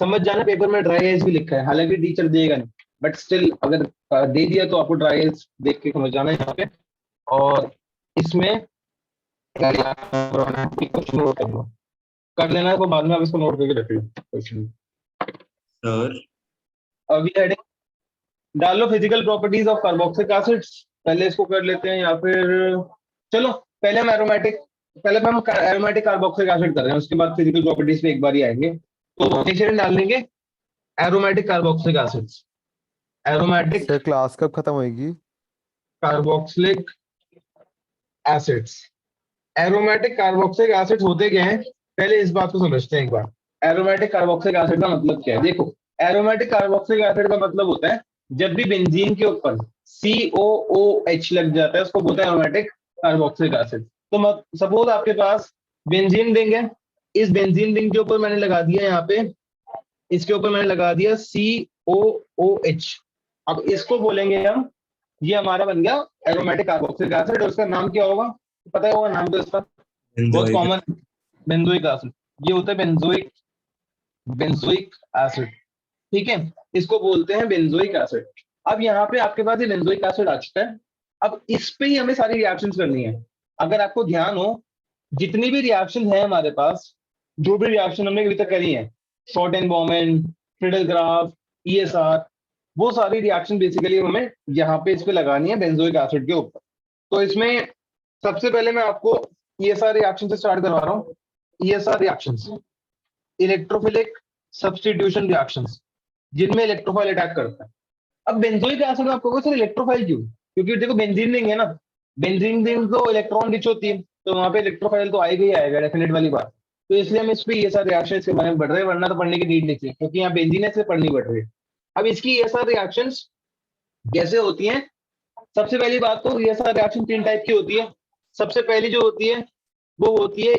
समझ जाना, पेपर में ड्राई आइस भी लिखा है, हालांकि टीचर देगा नहीं, बट स्टिल अगर दे दिया तो आपको ड्राई आइस देख के समझ जाना है यहाँ पे। और इसमें कुछ नोट कर लो, कर लेना है तो बाद में आप इसको नोट करके रख लो क्वेश्चन। सर अभी हेडिंग डाल लो, physical properties of carboxylic acids, पहले इसको कर लेते हैं, या फिर चलो पहले हम एरोमेटिक कार्बोक्सिलिक एसिड कर रहे हैं, उसके बाद फिजिकल प्रॉपर्टीज पे एक बार ही आएंगे। तो नीचे डाल लेंगे aromatic carboxylic acids, aromatic sir class कब खत्म होएगी? Carboxylic acids. Aromatic carboxylic acid होते क्या हैं, पहले इस बात को समझते हैं एक बार। एरोमेटिक कार्बोक्सिलिक एसिड का मतलब क्या है, देखो एरोमेटिक कार्बोक्सिलिक एसिड का मतलब होता है जब भी बेंजीन के ऊपर COOH लग जाता है उसको बोलते हैं एरोमेटिक कार्बोक्सिलिक एसिड। तो सपोज आपके पास बेंजीन रिंग है, इस बेंजीन रिंग के ऊपर मैंने लगा दिया, यहाँ पे इसके ऊपर मैंने लगा दिया COOH। अब इसको बोलेंगे हम, ये हमारा बन गया एरोमेटिक कार्बोक्सिलिक एसिड, और उसका नाम क्या होगा, पता होगा नाम तो इसका, बहुत कॉमन, बेंजोइक एसिड। ये होता है बेंजोइक एसिड। ठीक है, इसको बोलते हैं बेंजोइक एसिड। अब यहाँ पे आपके पास ये बेंजोइक एसिड आ चुका है, अब इस पे ही हमें सारी रिएक्शंस करनी है। अगर आपको ध्यान हो, जितनी भी रिएक्शन है हमारे पास, जो भी रिएक्शन हमने अभी तक करी है, शॉर्टेन-बॉर्मन, फ्रीडल-ग्राफ, ESR, वो सारी रिएक्शन बेसिकली हमें यहाँ पे इस पे लगानी है बेंजोइक एसिड के ऊपर। तो इसमें सबसे पहले मैं आपको ESR रिएक्शन से स्टार्ट करवा रहा हूँ। ESR reactions, electrophilic substitution reactions, जिनमें इलेक्ट्रोफाइल अटैक करता है। अब बेंजोइक एसिड में आपको सर इलेक्ट्रोफाइल क्यों, क्योंकि देखो बेंजीन रिंग है ना, बेंजीन रिंग तो इलेक्ट्रॉन रिच होती है, तो वहां पे इलेक्ट्रोफाइल तो आएगा ही आएगा, डेफिनेट वाली बात। तो इसलिए हम इस पे ESR रिएक्शन के बारे में बढ़ रहे हैं, वरना तो पढ़ने की नीड नहीं थी, क्योंकि यहाँ बेंजीन है इसलिए पढ़नी पड़ रही है। अब इसकी ESR रिएक्शंस कैसे होती हैं, सबसे पहली बात तो ESR रिएक्शन 3 टाइप की होती है। सबसे पहली जो होती है वो होती है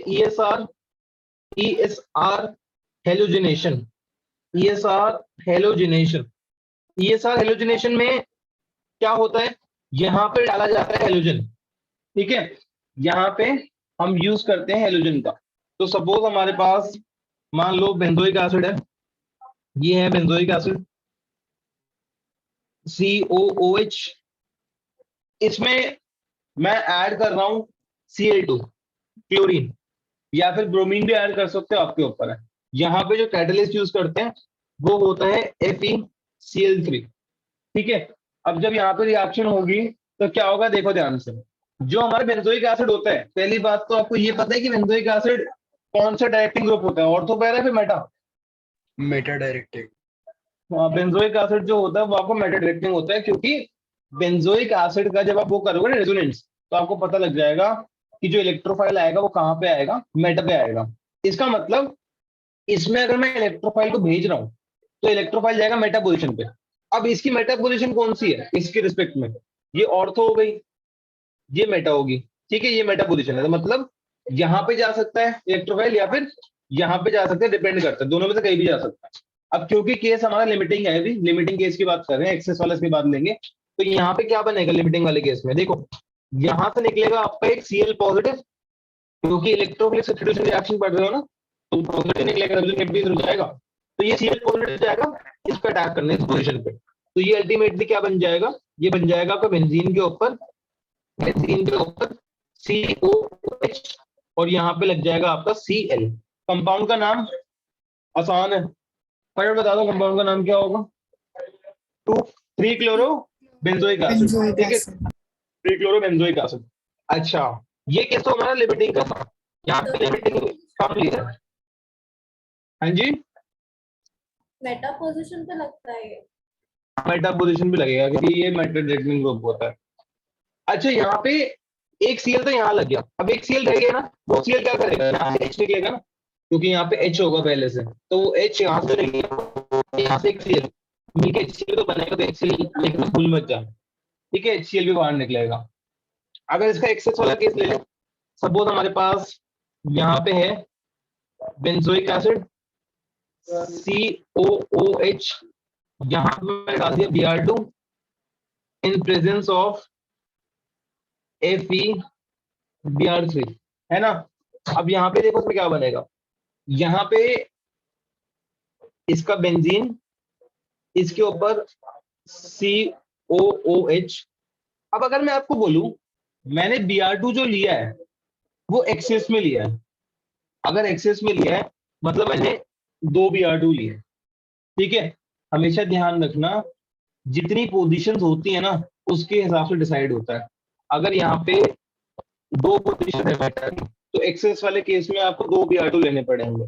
ESR हेलोजिनेशन। ESR हेलोजिनेशन में क्या होता है, यहाँ पे डाला जाता है हेलोजन। ठीक है, यहाँ पे हम यूज करते हैं हेलोजन का। तो सपोज हमारे पास मान लो बेंजोइक एसिड है, ये है बेंजोइक एसिड COOH, इसमें मैं ऐड कर रहा हूं Cl2 क्लोरीन, या फिर ब्रोमीन भी ऐड कर सकते हो, आपके ऊपर है। यहाँ पे जो कैटलिस्ट यूज करते हैं वो होता है FeCl3। ठीक है, अब जब यहाँ पे रिएक्शन होगी तो क्या होगा, देखो ध्यान से, जो हमारा बेंजोइक एसिड होता है, पहली बात तो आपको ये पता है कि बेंजोइक एसिड कौन सा डायरेक्टिंग ग्रुप होता है, ऑर्थो पैरा या फिर मेटा डायरेक्टिंग। बेंजोइक एसिड जो होता है वो आपको मेटा डायरेक्टिंग होता है, क्योंकि बेंजोइक एसिड का जब आप वो करोगे ना रेजोनेंस, तो आपको पता लग जाएगा कि जो इलेक्ट्रोफाइल आएगा वो कहाँ पे आएगा, मेटा पे आएगा। इसका मतलब इसमें अगर मैं इलेक्ट्रोफाइल को भेज रहा हूँ तो इलेक्ट्रोफाइल जाएगा मेटा पोजीशन पे। अब इसकी मेटा पोजीशन कौन सी है इसके रिस्पेक्ट में, ये ऑर्थो हो गई, ये मेटा होगी, ठीक है, ये मेटा पोजीशन है, तो मतलब यहाँ पे जा सकता है इलेक्ट्रोफाइल या फिर यहाँ पे जा सकता है, डिपेंड करता है, दोनों में से कहीं भी जा सकता है। अब क्योंकि केस हमारा लिमिटिंग है, अभी लिमिटिंग केस की बात कर रहे हैं, एक्सेस वाला इसके बाद लेंगे, तो यहाँ पे क्या बनेगा लिमिटिंग वाले केस में, देखो यहाँ से निकलेगा आपका एक Cl पॉजिटिव, क्योंकि इलेक्ट्रोफिलिक सब्स्टिट्यूशन रिएक्शन पढ़ रहे हो ना, तो पॉजिटिव निकलेगा, नेगेटिव हो जाएगा, तो ये Cl पॉजिटिव जाएगा इस पे अटैक करने इस पोजीशन पे, तो ये अल्टीमेटली क्या बन जाएगा, ये बन जाएगा आपका बेंजीन के ऊपर COOH और यहाँ पे लग जाएगा आपका Cl। कंपाउंड का नाम आसान है, फटाफट बता दो कंपाउंड का नाम क्या होगा, 3 क्लोरो बेंजोइक एसिड, ठीक है, 3 क्लोरो बेंजोइक एसिड। अच्छा ये केस तो हमारा लिमिटिंग का था, यहाँ पे लिमिटिंग कम लिया है। हाँ जी मेटा पोजीशन पे लगता है ये। मेटा पोजीशन भी लगेगा क्योंकि ये मेटा डिटरमिनिंग ग्रुप होता है। अच्छा यहाँ पे एक Cl तो यहाँ लग गया, अब एक Cl रह गया ना, वो Cl क्या करेगा, यहाँ से H निकलेगा ना, क्योंकि यहाँ पे H होगा पहले से, तो वो H यहाँ से निकलेगा, यहाँ से एक Cl मिलके HCl तो बनेगा, तो HCl लेकिन भूल मत जाना, ठीक है, HCl भी बाहर निकलेगा। अगर इसका एक्सेस वाला केस ले लें, सपोज हमारे पास यहाँ पे है बेंजोइक एसिड COOH, यहाँ पे मैं डाल दिया Br2 in presence of FeBr3, है ना। अब यहाँ पे देखो इसमें क्या बनेगा, यहाँ पे इसका बेंजीन, इसके ऊपर COOH। अब अगर मैं आपको बोलूं मैंने Br2 जो लिया है वो एक्सेस में लिया है, अगर एक्सेस में लिया है मतलब मैंने 2 Br2 लिए, ठीक है, हमेशा ध्यान रखना जितनी पोजीशंस होती है ना उसके हिसाब से डिसाइड होता है। अगर यहाँ पे 2 पोजीशन है मेटा की, तो एक्सेस वाले केस में आपको 2 Br2 लेने पड़ेंगे,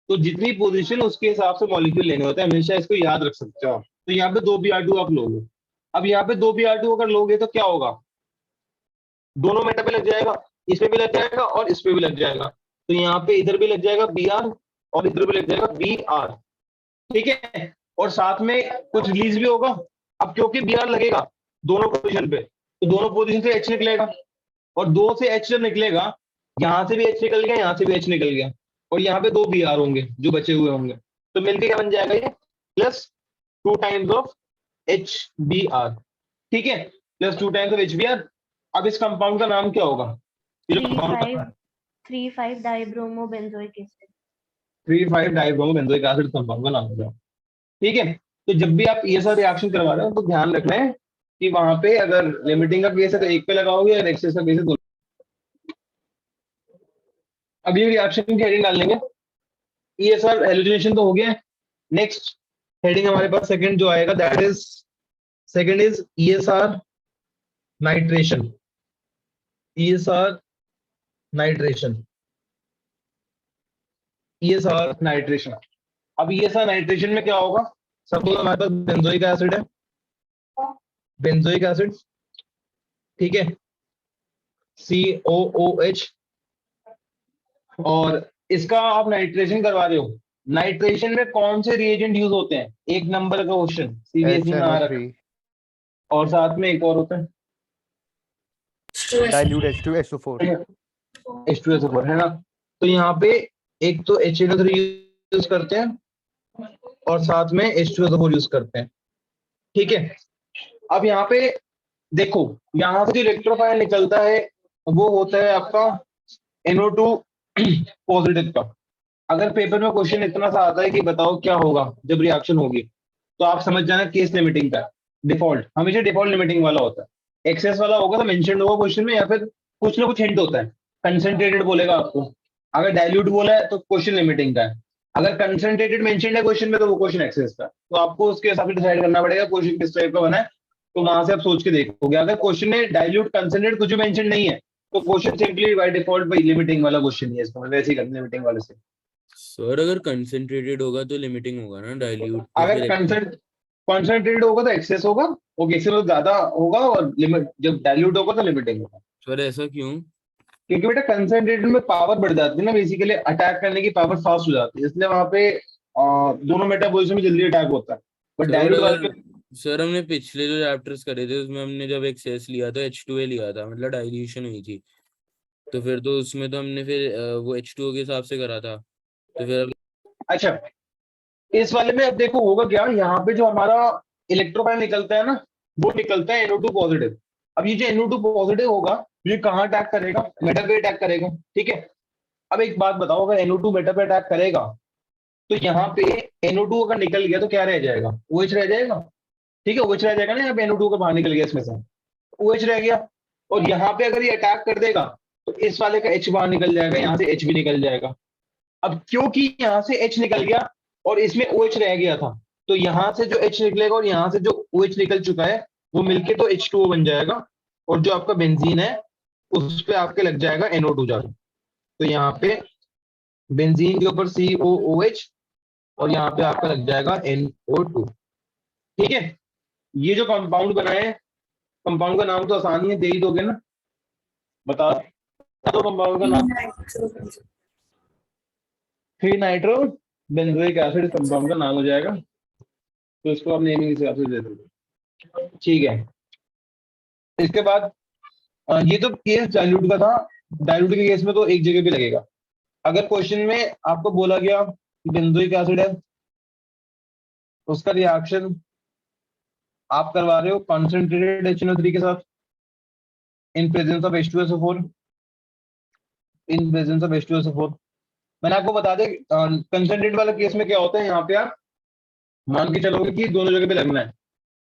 तो जितनी पोजीशन उसके हिसाब से मॉलिक्यूल लेने होते हैं, हमेशा इसको याद रख सकते हो आप। तो यहाँ पे 2 Br2 आप लोगे, अब यहाँ पे 2 Br2 अगर लोगे तो क्या होगा, दोनों मेटा पे लग जाएगा, इसमें भी लग जाएगा और इस पे भी लग जाएगा, तो यहाँ पे इधर भी लग जाएगा Br और इधर भी लग जाएगा Br, ठीक है, और साथ में कुछ रिलीज भी होगा। अब क्योंकि Br लगेगा दोनों पोजीशन पे, तो दोनों पोजीशन से H निकलेगा, और 2 से H जब निकलेगा, यहाँ से भी H निकल गया, यहाँ से भी H निकल गया, और यहाँ पे 2 Br होंगे जो बचे हुए होंगे, तो मिलके क्या बन जाएगा, ये +2 टाइम्स ऑफ HBr, ठीक है, +2 टाइम्स ऑफ HBr। अब इस कंपाउंड का नाम क्या होगा, 3,5 डाइब्रोमोबेंजोइक एसिड। 3,5 डाइब्रोमोबेंजोइक एसिड कंपाउंड का नाम होगा, ठीक है। तो जब भी आप ये सब रिएक्शन करवा रहे हो तो ध्यान रखना है कि वहां पे अगर लिमिटिंग का केस है तो एक पे लगाओगे और एक्सेस का केस है दोनों। अब ये रिएक्शन की हेडिंग डाल लेंगे, ये सर हेलोजिनेशन तो हो गया। नेक्स्ट हेडिंग हमारे पास सेकंड जो आएगा that is second is ESR nitration, ESR nitration, ESR nitration. अब ESR नाइट्रेशन में क्या होगा, सपोज हमारे पास बेंजोइक एसिड है, बेंजोइक एसिड, ठीक है, COOH, और इसका आप नाइट्रेशन करवा रहे हो। नाइट्रेशन में कौन से रिएजेंट यूज होते हैं, 1 नंबर का क्वेश्चन सीबीएसई में आ रहा है, और साथ में एक और होता है डाइल्यूट H2SO4 H2SO4, है ना। तो यहाँ पे एक तो HNO3 यूज करते हैं और साथ में H2SO4 यूज करते हैं, ठीक है। अब यहाँ पे देखो, यहाँ से जो इलेक्ट्रोफाइल निकलता है वो होता है आपका NO2 पॉजिटिव का। अगर पेपर में क्वेश्चन इतना सा आता है कि बताओ क्या होगा जब रिएक्शन होगी, तो आप समझ जाना केस लिमिटिंग का, डिफॉल्ट हमेशा डिफॉल्ट लिमिटिंग वाला होता है। एक्सेस वाला होगा तो मेंशन होगा क्वेश्चन में, या फिर कुछ ना कुछ हिंट होता है, कंसंट्रेटेड बोलेगा आपको, अगर डाइल्यूट बोला है तो क्वेश्चन लिमिटिंग का है, अगर कंसंट्रेटेड मेंशन्ड है क्वेश्चन में तो वो क्वेश्चन एक्सेस का। तो आपको उसके हिसाब से डिसाइड करना पड़ेगा क्वेश्चन किस टाइप का बना है, तो वहां से आप सोच के देखोगे। अगर क्वेश्चन में डाइल्यूट कंसंट्रेटेड कुछ भी मेंशन नहीं है तो question simply by default by limiting वाला क्वेश्चन है, इसका वैसे ही करना लिमिटिंग वाले से। सर अगर कंसंट्रेटेड होगा तो लिमिटिंग होगा ना, डाइल्यूट अगर कंसंट्रेटेड होगा तो एक्सेस होगा, और एक्सेस तो ज्यादा होगा, और लिमिट जब डाइल्यूट होगा तो लिमिटिंग होगा। सर ऐसा क्यों? क्योंकि बेटा कंसंट्रेटेड में पावर बढ़ जाती है ना, बेसिकली अटैक करने की पावर फास्ट हो जाती है, इसलिए वहां पे दोनों मेटाबॉलिज्म में जल्दी अटैक होता है, बट डाइल्यूट वाले पे सर हमने पिछले जो चैप्टर्स करे थे उसमें हमने जब एक्सेस लिया था H2A लिया था, मतलब डाइल्यूशन हुई थी, तो फिर तो उसमें तो हमने फिर वो H2O के हिसाब से करा था, तो फिर अच्छा इस वाले में अब देखो होगा क्या, यहाँ पे जो हमारा इलेक्ट्रोफाइल निकलता है ना, वो निकलता है NO2 पॉजिटिव। अब ये जो NO2 पॉजिटिव होगा ये कहाँ अटैक करेगा, मेटल पे अटैक करेगा, ठीक है। अब एक बात बताओ, अगर NO2 मेटल पे अटैक करेगा तो यहाँ पे NO2 अगर निकल गया तो क्या रह जाएगा, OH रह जाएगा, ठीक है, OH रह जाएगा ना, यहाँ पे NO2 का बाहर निकल गया इसमें से, OH रह गया। और यहाँ पे अगर ये अटैक कर देगा तो इस वाले का H बाहर निकल जाएगा, यहाँ से H भी निकल जाएगा। अब क्योंकि यहाँ से H निकल गया और इसमें OH रह गया था, तो यहाँ से जो H निकलेगा और यहाँ से जो OH निकल चुका है वो मिलके तो H2O बन जाएगा, और जो आपका बेंजीन है उस पे आपके लग जाएगा NO2 जाके। तो यहाँ पे बेंजीन के ऊपर COOH और यहाँ पे आपका लग जाएगा NO2, ठीक है। ये जो कंपाउंड बना है, कंपाउंड का नाम तो आसान ही है, दे ही दोगे ना, बता दो कंपाउंड का नाम। 3 नाइट्रो बेंजोइक एसिड कंपाउंड का नाम हो जाएगा, तो इसको आप नेमिंग हिसाब से दे दोगे, ठीक है। इसके बाद ये तो केस डाइल्यूट का था, डाइल्यूट के केस में तो एक जगह पे लगेगा। अगर क्वेश्चन में आपको बोला गया बेंजोइक एसिड है, उसका रिएक्शन आप करवा रहे हो कॉन्सेंट्रेटेड HNO3 के साथ in presence of H2SO4, in presence of H2SO4। मैंने आपको बता दें कंसेंट्रेट वाले केस में क्या होता है, यहाँ पे आप मान के चलोगे कि दोनों जगह पे लगना है,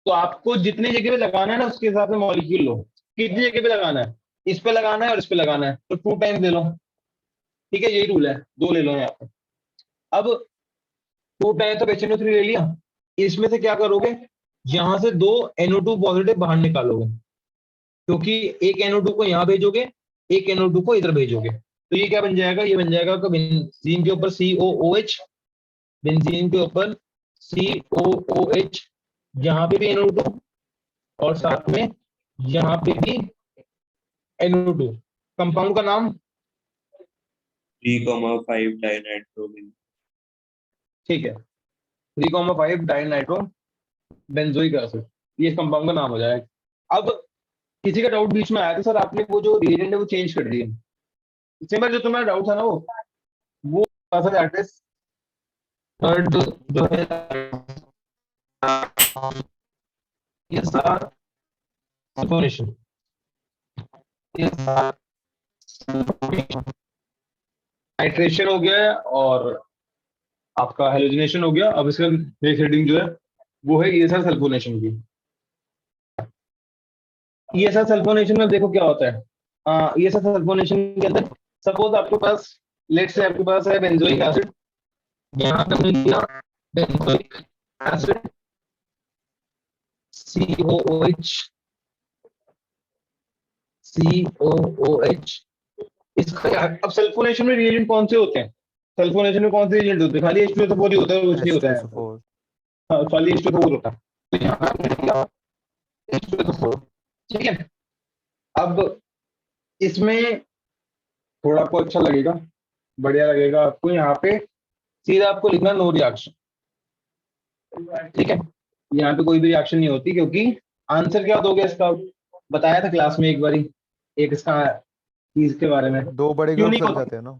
तो आपको जितनी जगह पे लगाना है ना उसके हिसाब से मॉलिक्यूल लो, कितनी जगह पे लगाना है, इस पे लगाना है और इस पे लगाना है, तो 2 टाइम्स ले लो, ठीक है, यही रूल है, 2 ले लो यहाँ पे। अब 2 टाइम्स ऑफ HNO3 ले लिया, इसमें से क्या करोगे, यहाँ से 2 NO2 पॉजिटिव बाहर निकालोगे, क्योंकि एक NO2 को यहाँ भेजोगे, एक NO2 को इधर भेजोगे, तो ये क्या बन जाएगा, ये बन जाएगा आपका बेंजीन के ऊपर COOH, बेंजीन के ऊपर COOH, यहाँ पे भी NO2 और साथ में यहाँ पे भी NO2। कंपाउंड का नाम 3,5 डाइनाइट्रोबेंजीन। ठीक है, 3,5 डाइनाइट्रो बेंजोइक एसिड, ये कंपाउंड का नाम हो जाएगा। अब किसी का डाउट बीच में आया था, सर आपने वो जो रिएजेंट है वो चेंज कर दिया, सिंपल जो तुम्हारा डाउट था ना वो एड्रेस थर्ड जो है ये सारा सल्फोनेशन, ये सारा नाइट्रेशन हो गया है और आपका हेलोजिनेशन हो गया। अब इसका नेक्स्ट हेडिंग जो है वो है ESR सल्फोनेशन की। ESR सल्फोनेशन में देखो क्या होता है, ESR सल्फोनेशन के अंदर सपोज आपके पास, लेट्स से आपके पास है बेंजोइक एसिड, यहाँ पे हमने लिया बेंजोइक एसिड COOH, इसका अब सल्फोनेशन में रिएजेंट कौन से होते हैं, सल्फोनेशन में कौन से रिएजेंट होते हैं, खाली H2SO4 ही होता है, कुछ नहीं होता है, हाँ, खाली H2SO4 होता है, तो यहाँ पे H2SO4, ठीक है। अब इसमें थोड़ा आपको अच्छा लगेगा, बढ़िया लगेगा आपको, यहाँ पे सीधा आपको लिखना नो रिएक्शन, ठीक है, यहाँ पे कोई भी रिएक्शन नहीं होती, क्योंकि आंसर क्या दोगे इसका, बताया था क्लास में एक बारी, एक इसका चीज के बारे में, 2 बड़े क्यों ग्रुप नहीं चल होता? जाते हैं ना।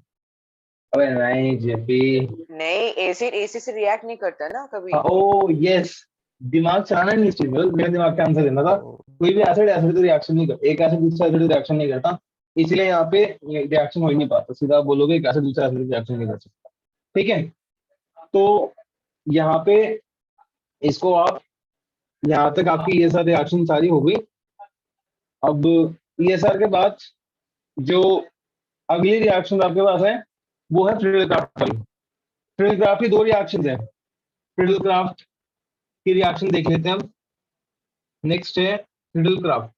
अबे नहीं जेपी, नहीं, एसिड एसिड से रिएक्ट नहीं करता ना कभी। ओ यस, दिमाग चलाना नहीं इस चीज में, मेरे दिमाग का आंसर देना था। कोई भी एसिड एसिड तो रिएक्शन नहीं करता, एक एसिड दूसरा एसिड रिएक्शन नहीं करता, इसलिए यहाँ पे रिएक्शन हो ही नहीं पाता, सीधा आप बोलोगे एक एसिड दूसरा एसिड रिएक्शन नहीं कर सकता, ठीक है। तो यहाँ पे इसको आप, यहाँ तक आपकी ये सारी रिएक्शन सारी हो गई। अब ESR के बाद जो अगली रिएक्शन आपके पास है वो है फ्रिडल-क्राफ्ट वाली। फ्रिडल-क्राफ्ट की 2 रिएक्शन है, फ्रिडल-क्राफ्ट की रिएक्शन देख लेते हैं हम। नेक्स्ट है Friedel-craft,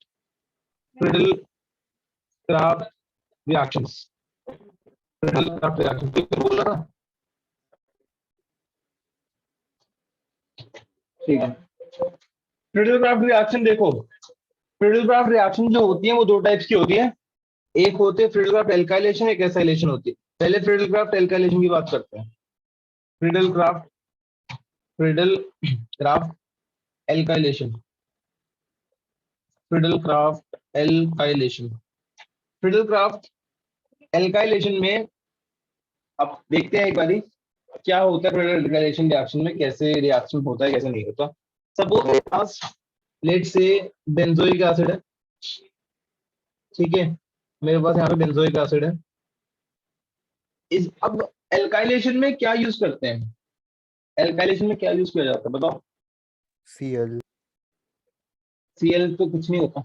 Friedel-craft reactions, Friedel-craft reaction बोला ना, ठीक है। फ्रिडल-क्राफ्ट रिएक्शन देखो, फ्रिडल-क्राफ्ट रिएक्शन जो होती है वो 2 टाइप्स की होती है, एक होती है फ्रिडल-क्राफ्ट एल्काइलेशन, एक एसाइलेशन होती है। पहले फ्रिडल-क्राफ्ट एल्काइलेशन की बात करते हैं। Friedel-craft Friedel Crafts alkylation, Friedel Crafts alkylation, Friedel Crafts alkylation में अब देखते हैं एक बारी क्या होता है फ्रिडल एल्काइलेशन रिएक्शन में, कैसे रिएक्शन होता है कैसे नहीं होता। सपोज मेरे पास लेट से बेंजोइक एसिड है, ठीक है, मेरे पास यहाँ पे बेंजोइक एसिड है। इस अब एल्काइलेशन में क्या यूज करते हैं, एल्काइलेशन में क्या यूज किया जाता है बताओ। Cl. Cl तो कुछ नहीं होता,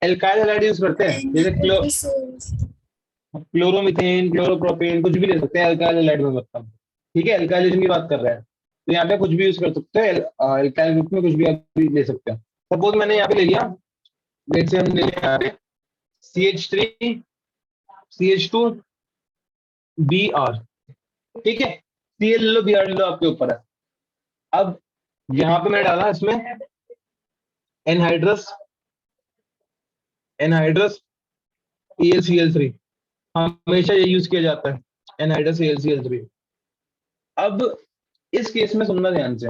एल्काइल हैलाइड यूज करते हैं, जैसे क्लोरोमीथेन, क्लोरोप्रोपेन, कुछ भी ले सकते हैं एल्काइल हैलाइड में, मतलब ठीक है, एल्काइलेशन की बात कर रहे हैं तो यहाँ पे कुछ भी यूज कर सकते हैं, एल्काइल ग्रुप में कुछ भी आप भी ले सकते हैं। सपोज मैंने यहाँ पे ले लिया, जैसे हम ले लिया यहाँ पे CH3 CH2 Br, ठीक है, Cl ले लो Br ले लो, आपके ऊपर है। अब यहाँ पे मैंने डाला इसमें एनहाइड्रस एनहाइड्रस AlCl3, हमेशा ये यूज किया जाता है एनहाइड्रस AlCl3। अब इस केस में सुनना ध्यान से,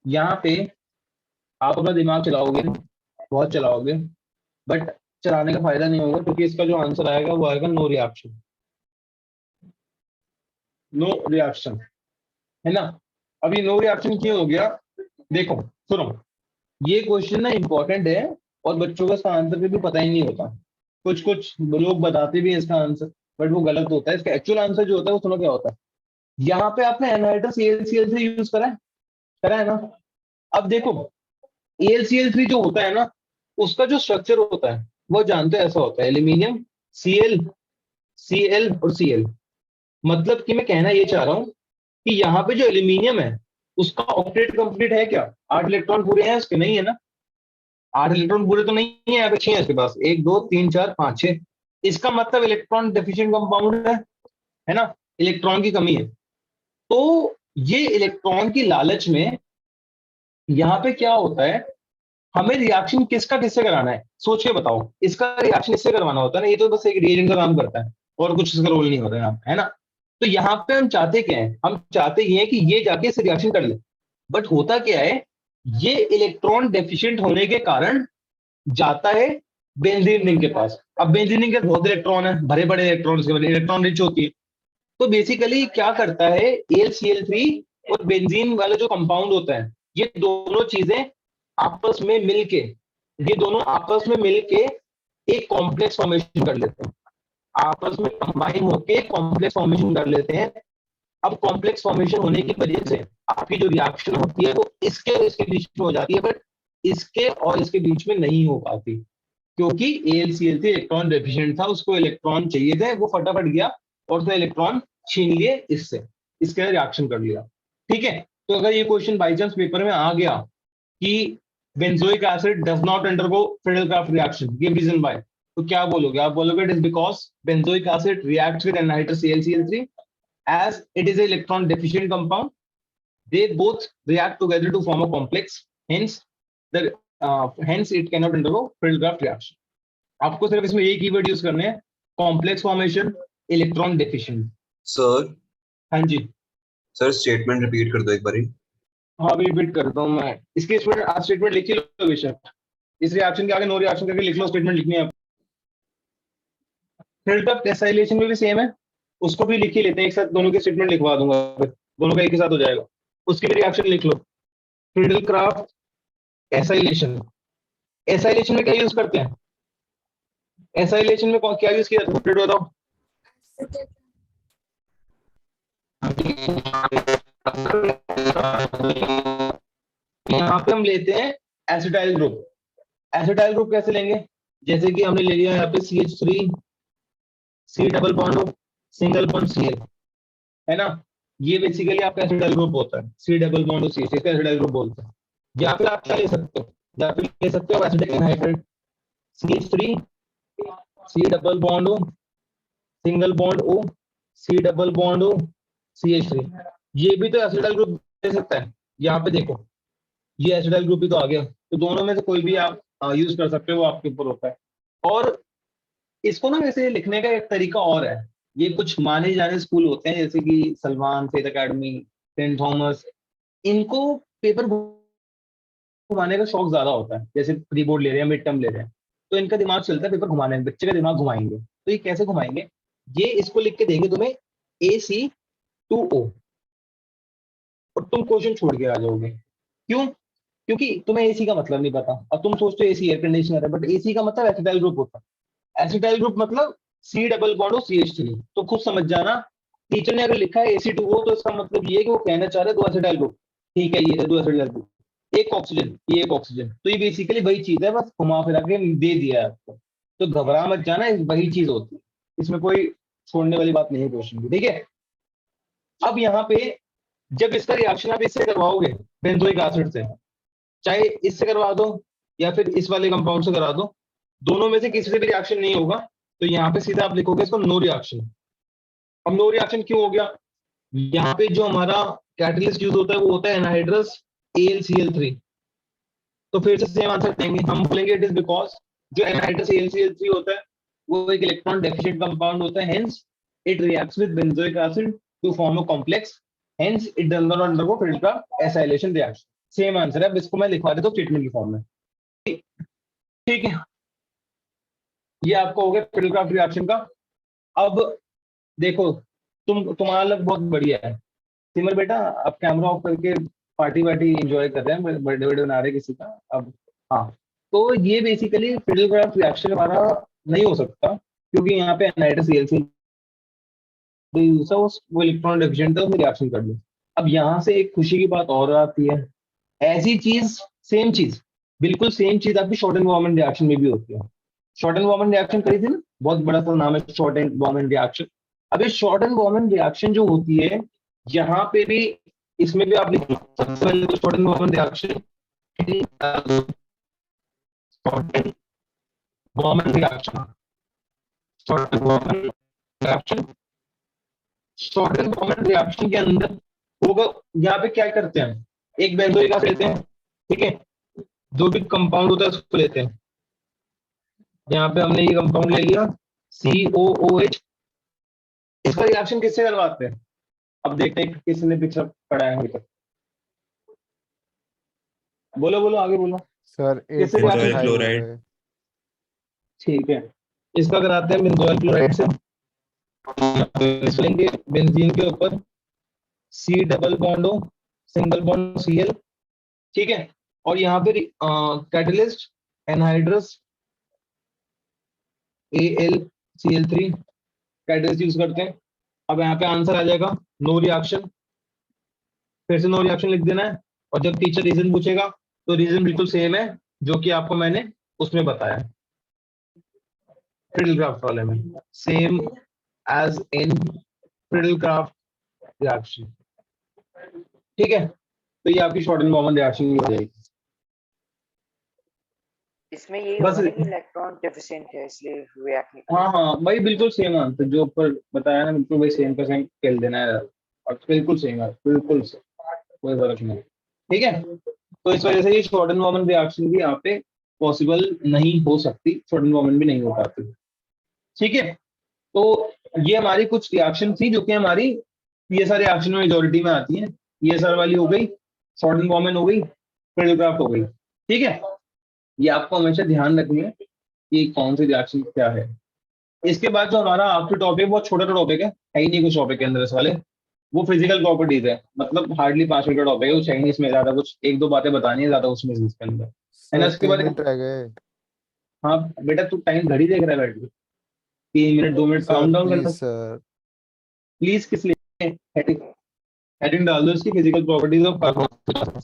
यहाँ पे आप अपना दिमाग चलाओगे, बहुत चलाओगे, बट चलाने का फायदा नहीं होगा, क्योंकि इसका जो आंसर आएगा वो आएगा नो रिएक्शन, नो रिएक्शन, है ना। अभी नो रिएक्शन क्यों हो गया, देखो सुनो, ये क्वेश्चन ना इंपॉर्टेंट है और बच्चों को इसका आंसर भी पता ही नहीं होता, कुछ कुछ लोग बताते भी हैं इसका आंसर बट वो गलत होता है। इसका एक्चुअल आंसर जो होता है वो सुनो क्या होता है। यहाँ पे आपने एनहाइड्रस AlCl3 यूज करा है ना। अब देखो AlCl3 जो होता है ना, उसका जो स्ट्रक्चर होता है वो जानते हैं, ऐसा होता है एल्यूमिनियम Cl और Cl। मतलब कि मैं कहना ये चाह रहा हूं कि यहाँ पे जो एल्यूमिनियम है उसका ऑक्टेट कंप्लीट है क्या, 8 इलेक्ट्रॉन पूरे हैं उसके, नहीं है ना, 8 इलेक्ट्रॉन पूरे तो नहीं है, यहाँ पे 6 है इसके पास, 1 2 3 4 5 6। इसका मतलब इलेक्ट्रॉन डेफिशिएंट कंपाउंड है ना, इलेक्ट्रॉन की कमी है। तो ये इलेक्ट्रॉन की लालच में यहाँ पे क्या होता है, हमें रिएक्शन किसका किससे कराना है, सोच के बताओ। इसका रिएक्शन इससे करवाना होता है ना, ये तो बस एक रिएजेंट का काम करता है और कुछ इसका रोल नहीं होता है यहाँ पे, है ना। तो यहाँ पे हम चाहते क्या है, हम चाहते ये हैं कि ये जाके इससे रिएक्शन कर ले, बट होता क्या है, ये इलेक्ट्रॉन डेफिशिएंट होने के कारण जाता है बेंजीन रिंग के पास। अब बेंजीन रिंग के बहुत इलेक्ट्रॉन है, भरे बड़े इलेक्ट्रॉन, इलेक्ट्रॉन रिच होती है। तो बेसिकली क्या करता है, AlCl3 और बेंजीन वाला जो कंपाउंड होता है, ये दोनों चीजें आपस में मिलके, ये दोनों आपस में मिलके एक कॉम्प्लेक्स फॉर्मेशन कर लेते हैं, आपस में कंबाइन होके कॉम्प्लेक्स फॉर्मेशन कर लेते हैं। अब कॉम्प्लेक्स फॉर्मेशन होने की वजह से आपकी जो रिएक्शन होती है वो इसके और इसके बीच में हो जाती है, बट इसके और इसके बीच में नहीं हो पाती, क्योंकि AlCl3 इलेक्ट्रॉन डेफिशिएंट था, उसको इलेक्ट्रॉन चाहिए थे, वो फटाफट गया और उसने इलेक्ट्रॉन छीन लिए इससे, इसके रिएक्शन कर लिया, ठीक है। तो अगर ये क्वेश्चन बाई चांस पेपर में आ गया कि benzoic acid does not undergo Friedel Crafts reaction, give reason why, तो क्या बोलोगे आप, बोलोगे it is because benzoic acid reacts with anhydrous AlCl3 as it is an electron deficient compound, they both react together to form a complex, hence it cannot undergo Friedel-Crafts reaction। आपको सिर्फ इसमें एक keyword use करने हैं, complex formation, electron deficient. Sir हाँ जी, sir statement repeat कर दो एक बारी। हाँ अभी रिपीट करता हूँ मैं, इसके स्टेटमेंट लिख लो बेशक, इस रिएक्शन के आगे नो रिएक्शन करके लिख लो, स्टेटमेंट लिखनी है। फ्रिडल-क्राफ्ट एसाइलेशन में भी सेम है, उसको भी लिख ही लेते हैं एक साथ, दोनों के स्टेटमेंट लिखवा दूंगा, दोनों का एक ही साथ हो जाएगा, उसकी भी रिएक्शन लिख लो। फ्रिडल-क्राफ्ट एसाइलेशन, एसाइलेशन में क्या यूज करते हैं, एसाइलेशन में क्या यूज किया जाता है बताओ। यहाँ पे हम लेते हैं एसिटाइल ग्रुप। एसिटाइल ग्रुप कैसे लेंगे, जैसे कि हमने ले लिया यहाँ पे CH3 C double bond O, single bond Cl, है ना, ये बेसिकली आपका एसिटाइल ग्रुप होता है, C डबल बॉन्ड और CH, इसका एसिटाइल ग्रुप बोलते हैं। या फिर आप क्या ले सकते हो, या फिर ले सकते हो acetic anhydride, CH3 C double bond O, single bond O, C double bond O, CH3, ये भी तो एसिटाइल ग्रुप ले सकता है। यहाँ पे देखो ये एसिटाइल ग्रुप भी तो आ गया, तो दोनों में से कोई भी आप यूज कर सकते हो, वो आपके ऊपर होता है। और इसको ना वैसे लिखने का एक तरीका और है, ये कुछ माने जाने स्कूल होते हैं जैसे कि Salman, Faith Academy, Saint Thomas, इनको पेपर घुमाने का शौक ज्यादा होता है। जैसे प्री बोर्ड ले रहे हैं, मिड टर्म ले रहे हैं, तो इनका दिमाग चलता है पेपर घुमाने में, बच्चे का दिमाग घुमाएंगे। तो ये कैसे घुमाएंगे, ये इसको लिख के देंगे तुम्हें AC2O, और तुम क्वेश्चन छोड़ के आ जाओगे। क्यों? क्योंकि तुम्हें एसी का मतलब नहीं पता। अब तुम सोचते हो एसी एयर कंडीशनर है, बट एसी का मतलब एसिटाइल ग्रुप होता है। एसिटाइल ग्रुप मतलब C डबल बॉन्ड और CH3। तो खुद समझ जाना, टीचर ने अगर लिखा है AC2O तो इसका मतलब ये है कि वो कहना चाह रहे हैं 2 एसिटाइल ग्रुप। ठीक है, ये 2 एसिटाइल ग्रुप, एक ऑक्सीजन, ये एक ऑक्सीजन, तो ये बेसिकली वही चीज है, बस घुमा फिरा के दे दिया है आपको। तो घबरा मत जाना, वही चीज होती है, इसमें कोई छोड़ने वाली बात नहीं है क्वेश्चन की। ठीक है, अब यहाँ पे जब इसका रिएक्शन आप इससे करवाओगे बेंजोइक एसिड से, चाहे इससे करवा दो या फिर इस वाले कंपाउंड से करा दो, दोनों में से किसी से भी रिएक्शन नहीं होगा, तो यहाँ पे सीधा आप लिखोगे इसको नो रिएक्शन। अब नो रिएक्शन क्यों हो गया? यहाँ पे जो हमारा कैटलिस्ट यूज होता है वो होता है एनहाइड्रस AlCl3। तो फिर से सेम आंसर देंगे, हम बोलेंगे इट इज बिकॉज जो एनहाइड्रस AlCl3 होता है वो एक इलेक्ट्रॉन डेफिशिएंट कंपाउंड होता है, hence it reacts with benzoic acid to form a complex, hence it does not undergo filter acylation reaction. Same answer है, अब इसको मैं लिखवा देता हूँ स्टेटमेंट की फॉर्म में। ठीक है, ये आपको हो गया फिल्टर रिएक्शन का। अब देखो, तुम्हारा लग बहुत बढ़िया है सिमर बेटा, अब कैमरा ऑफ करके पार्टी वार्टी एंजॉय कर रहे हैं, बर्थडे बर्थडे बना रहे हैं किसी का। अब हाँ, तो ये बेसिकली फिल्टर रिएक्शन हमारा नहीं हो सकता क्योंकि यहाँ पे एनहाइड्रस AlCl वो इलेक्ट्रॉन डेफिशिएंट है, उसमें रिएक्शन कर लो। अब यहाँ से एक खुशी की बात और आती है, ऐसी चीज, सेम चीज, बिल्कुल सेम चीज आपकी शॉर्ट एनवायरनमेंट रिएक्शन में भी होती है। शॉर्ट एनवायरनमेंट रिएक्शन करी थी ना, बहुत बड़ा सा नाम है शॉर्ट एनवायरनमेंट रिएक्शन। अब ये शॉर्ट एनवायरनमेंट रिएक्शन जो होती है, यहाँ पे भी, इसमें भी आप लिखो सबसे पहले तो short environment reaction, short environment reaction, short environment reaction, short environment reaction के अंदर होगा, यहाँ पे क्या करते हैं, एक बेंजोइक एसिड लेते हैं, ठीक है, जो भी कंपाउंड होता है उसको लेते हैं। यहाँ पे हमने ये कंपाउंड ले लिया COOH, इसका रिएक्शन किससे करवाते हैं? अब देखते हैं किसने पिक्चर पढ़ा है अभी तक। बोलो बोलो, आगे बोलो। सर किससे A4 रिएक्शन? ethyl chloride. है। ठीक है, इसका कराते हैं बेंजोइल क्लोराइड से। इसको लेंगे बेंजीन के ऊपर C double bond O, single bond Cl, ठीक है, और यहाँ पे catalyst anhydrous AlCl3 catalyst use करते हैं। अब यहाँ पे आंसर आ जाएगा नो रिएक्शन, फिर से नो रिएक्शन लिख देना है, और जब टीचर रीजन पूछेगा तो रीजन बिल्कुल सेम है जो कि आपको मैंने उसमें बताया फ्रिडलक्राफ्ट वाले में, same as in Friedel-Crafts reaction. ठीक है, तो ये आपकी शॉर्ट एनवायरनमेंट रिएक्शन हो जाएगी। इसमें यही बस- होगा ना कि इलेक्ट्रॉन डेफिशिएंट है इसलिए रिएक्ट नहीं हाँ हाँ भाई, बिल्कुल सेम आंसर जो ऊपर बताया ना, बिल्कुल भाई सेम का सेम खेल देना है, और बिल्कुल सेम है, बिल्कुल सेम, कोई फर्क नहीं। ठीक है, तो इस वजह से ये शॉर्ट एनवायरनमेंट रिएक्शन भी यहाँ पे पॉसिबल नहीं हो सकती, शॉर्ट एनवायरनमेंट भी नहीं हो पाती। ठीक है, तो ये हमारी कुछ रिएक्शन थी जो कि हमारी PSR रिएक्शन में मेजोरिटी में आती है। PSR वाली हो गई, शॉर्ट एनवायरनमेंट हो गई, फ्रिडलक्राफ्ट हो गई। ठीक है, ये आपको हमेशा ध्यान रखनी है कि कौन सी रिएक्शन क्या है। इसके बाद जो हमारा आखिरी टॉपिक, बहुत छोटा टॉपिक है ही नहीं कुछ टॉपिक के अंदर इस वाले, वो फिजिकल प्रॉपर्टीज है, मतलब हार्डली 5 मिनट का टॉपिक है, कुछ है ही नहीं इसमें ज्यादा, कुछ 1-2 बातें बतानी है ज्यादा उसमें इसके अंदर, है ना। सर इसके 3 बाद मिनट रह गए। हाँ बेटा, तू टाइम घड़ी देख रहा है बैठ के, 3 minute 2 minute sir count down please करना। सर। प्लीज किस लिए? हेडिंग डाल दो इसकी, physical properties of carbon.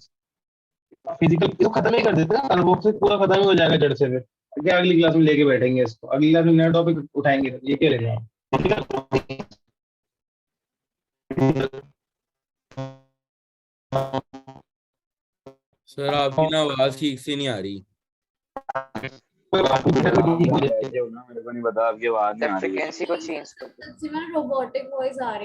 Physical इसको खत्म ही कर देते हैं, कार्बोक्सिल पूरा खत्म ही हो जाएगा जड़ से। फिर क्या अगली क्लास में लेके बैठेंगे इसको, अगली क्लास में नया टॉपिक उठाएंगे, ये क्या लेना है। सर आपकी ना आवाज ठीक से नहीं आ रही। मेरे को नहीं पता, आपकी आवाज नहीं आ रही है। फ्रीक्वेंसी को चेंज कर दो। रोबोटिक वॉइस आ रही है।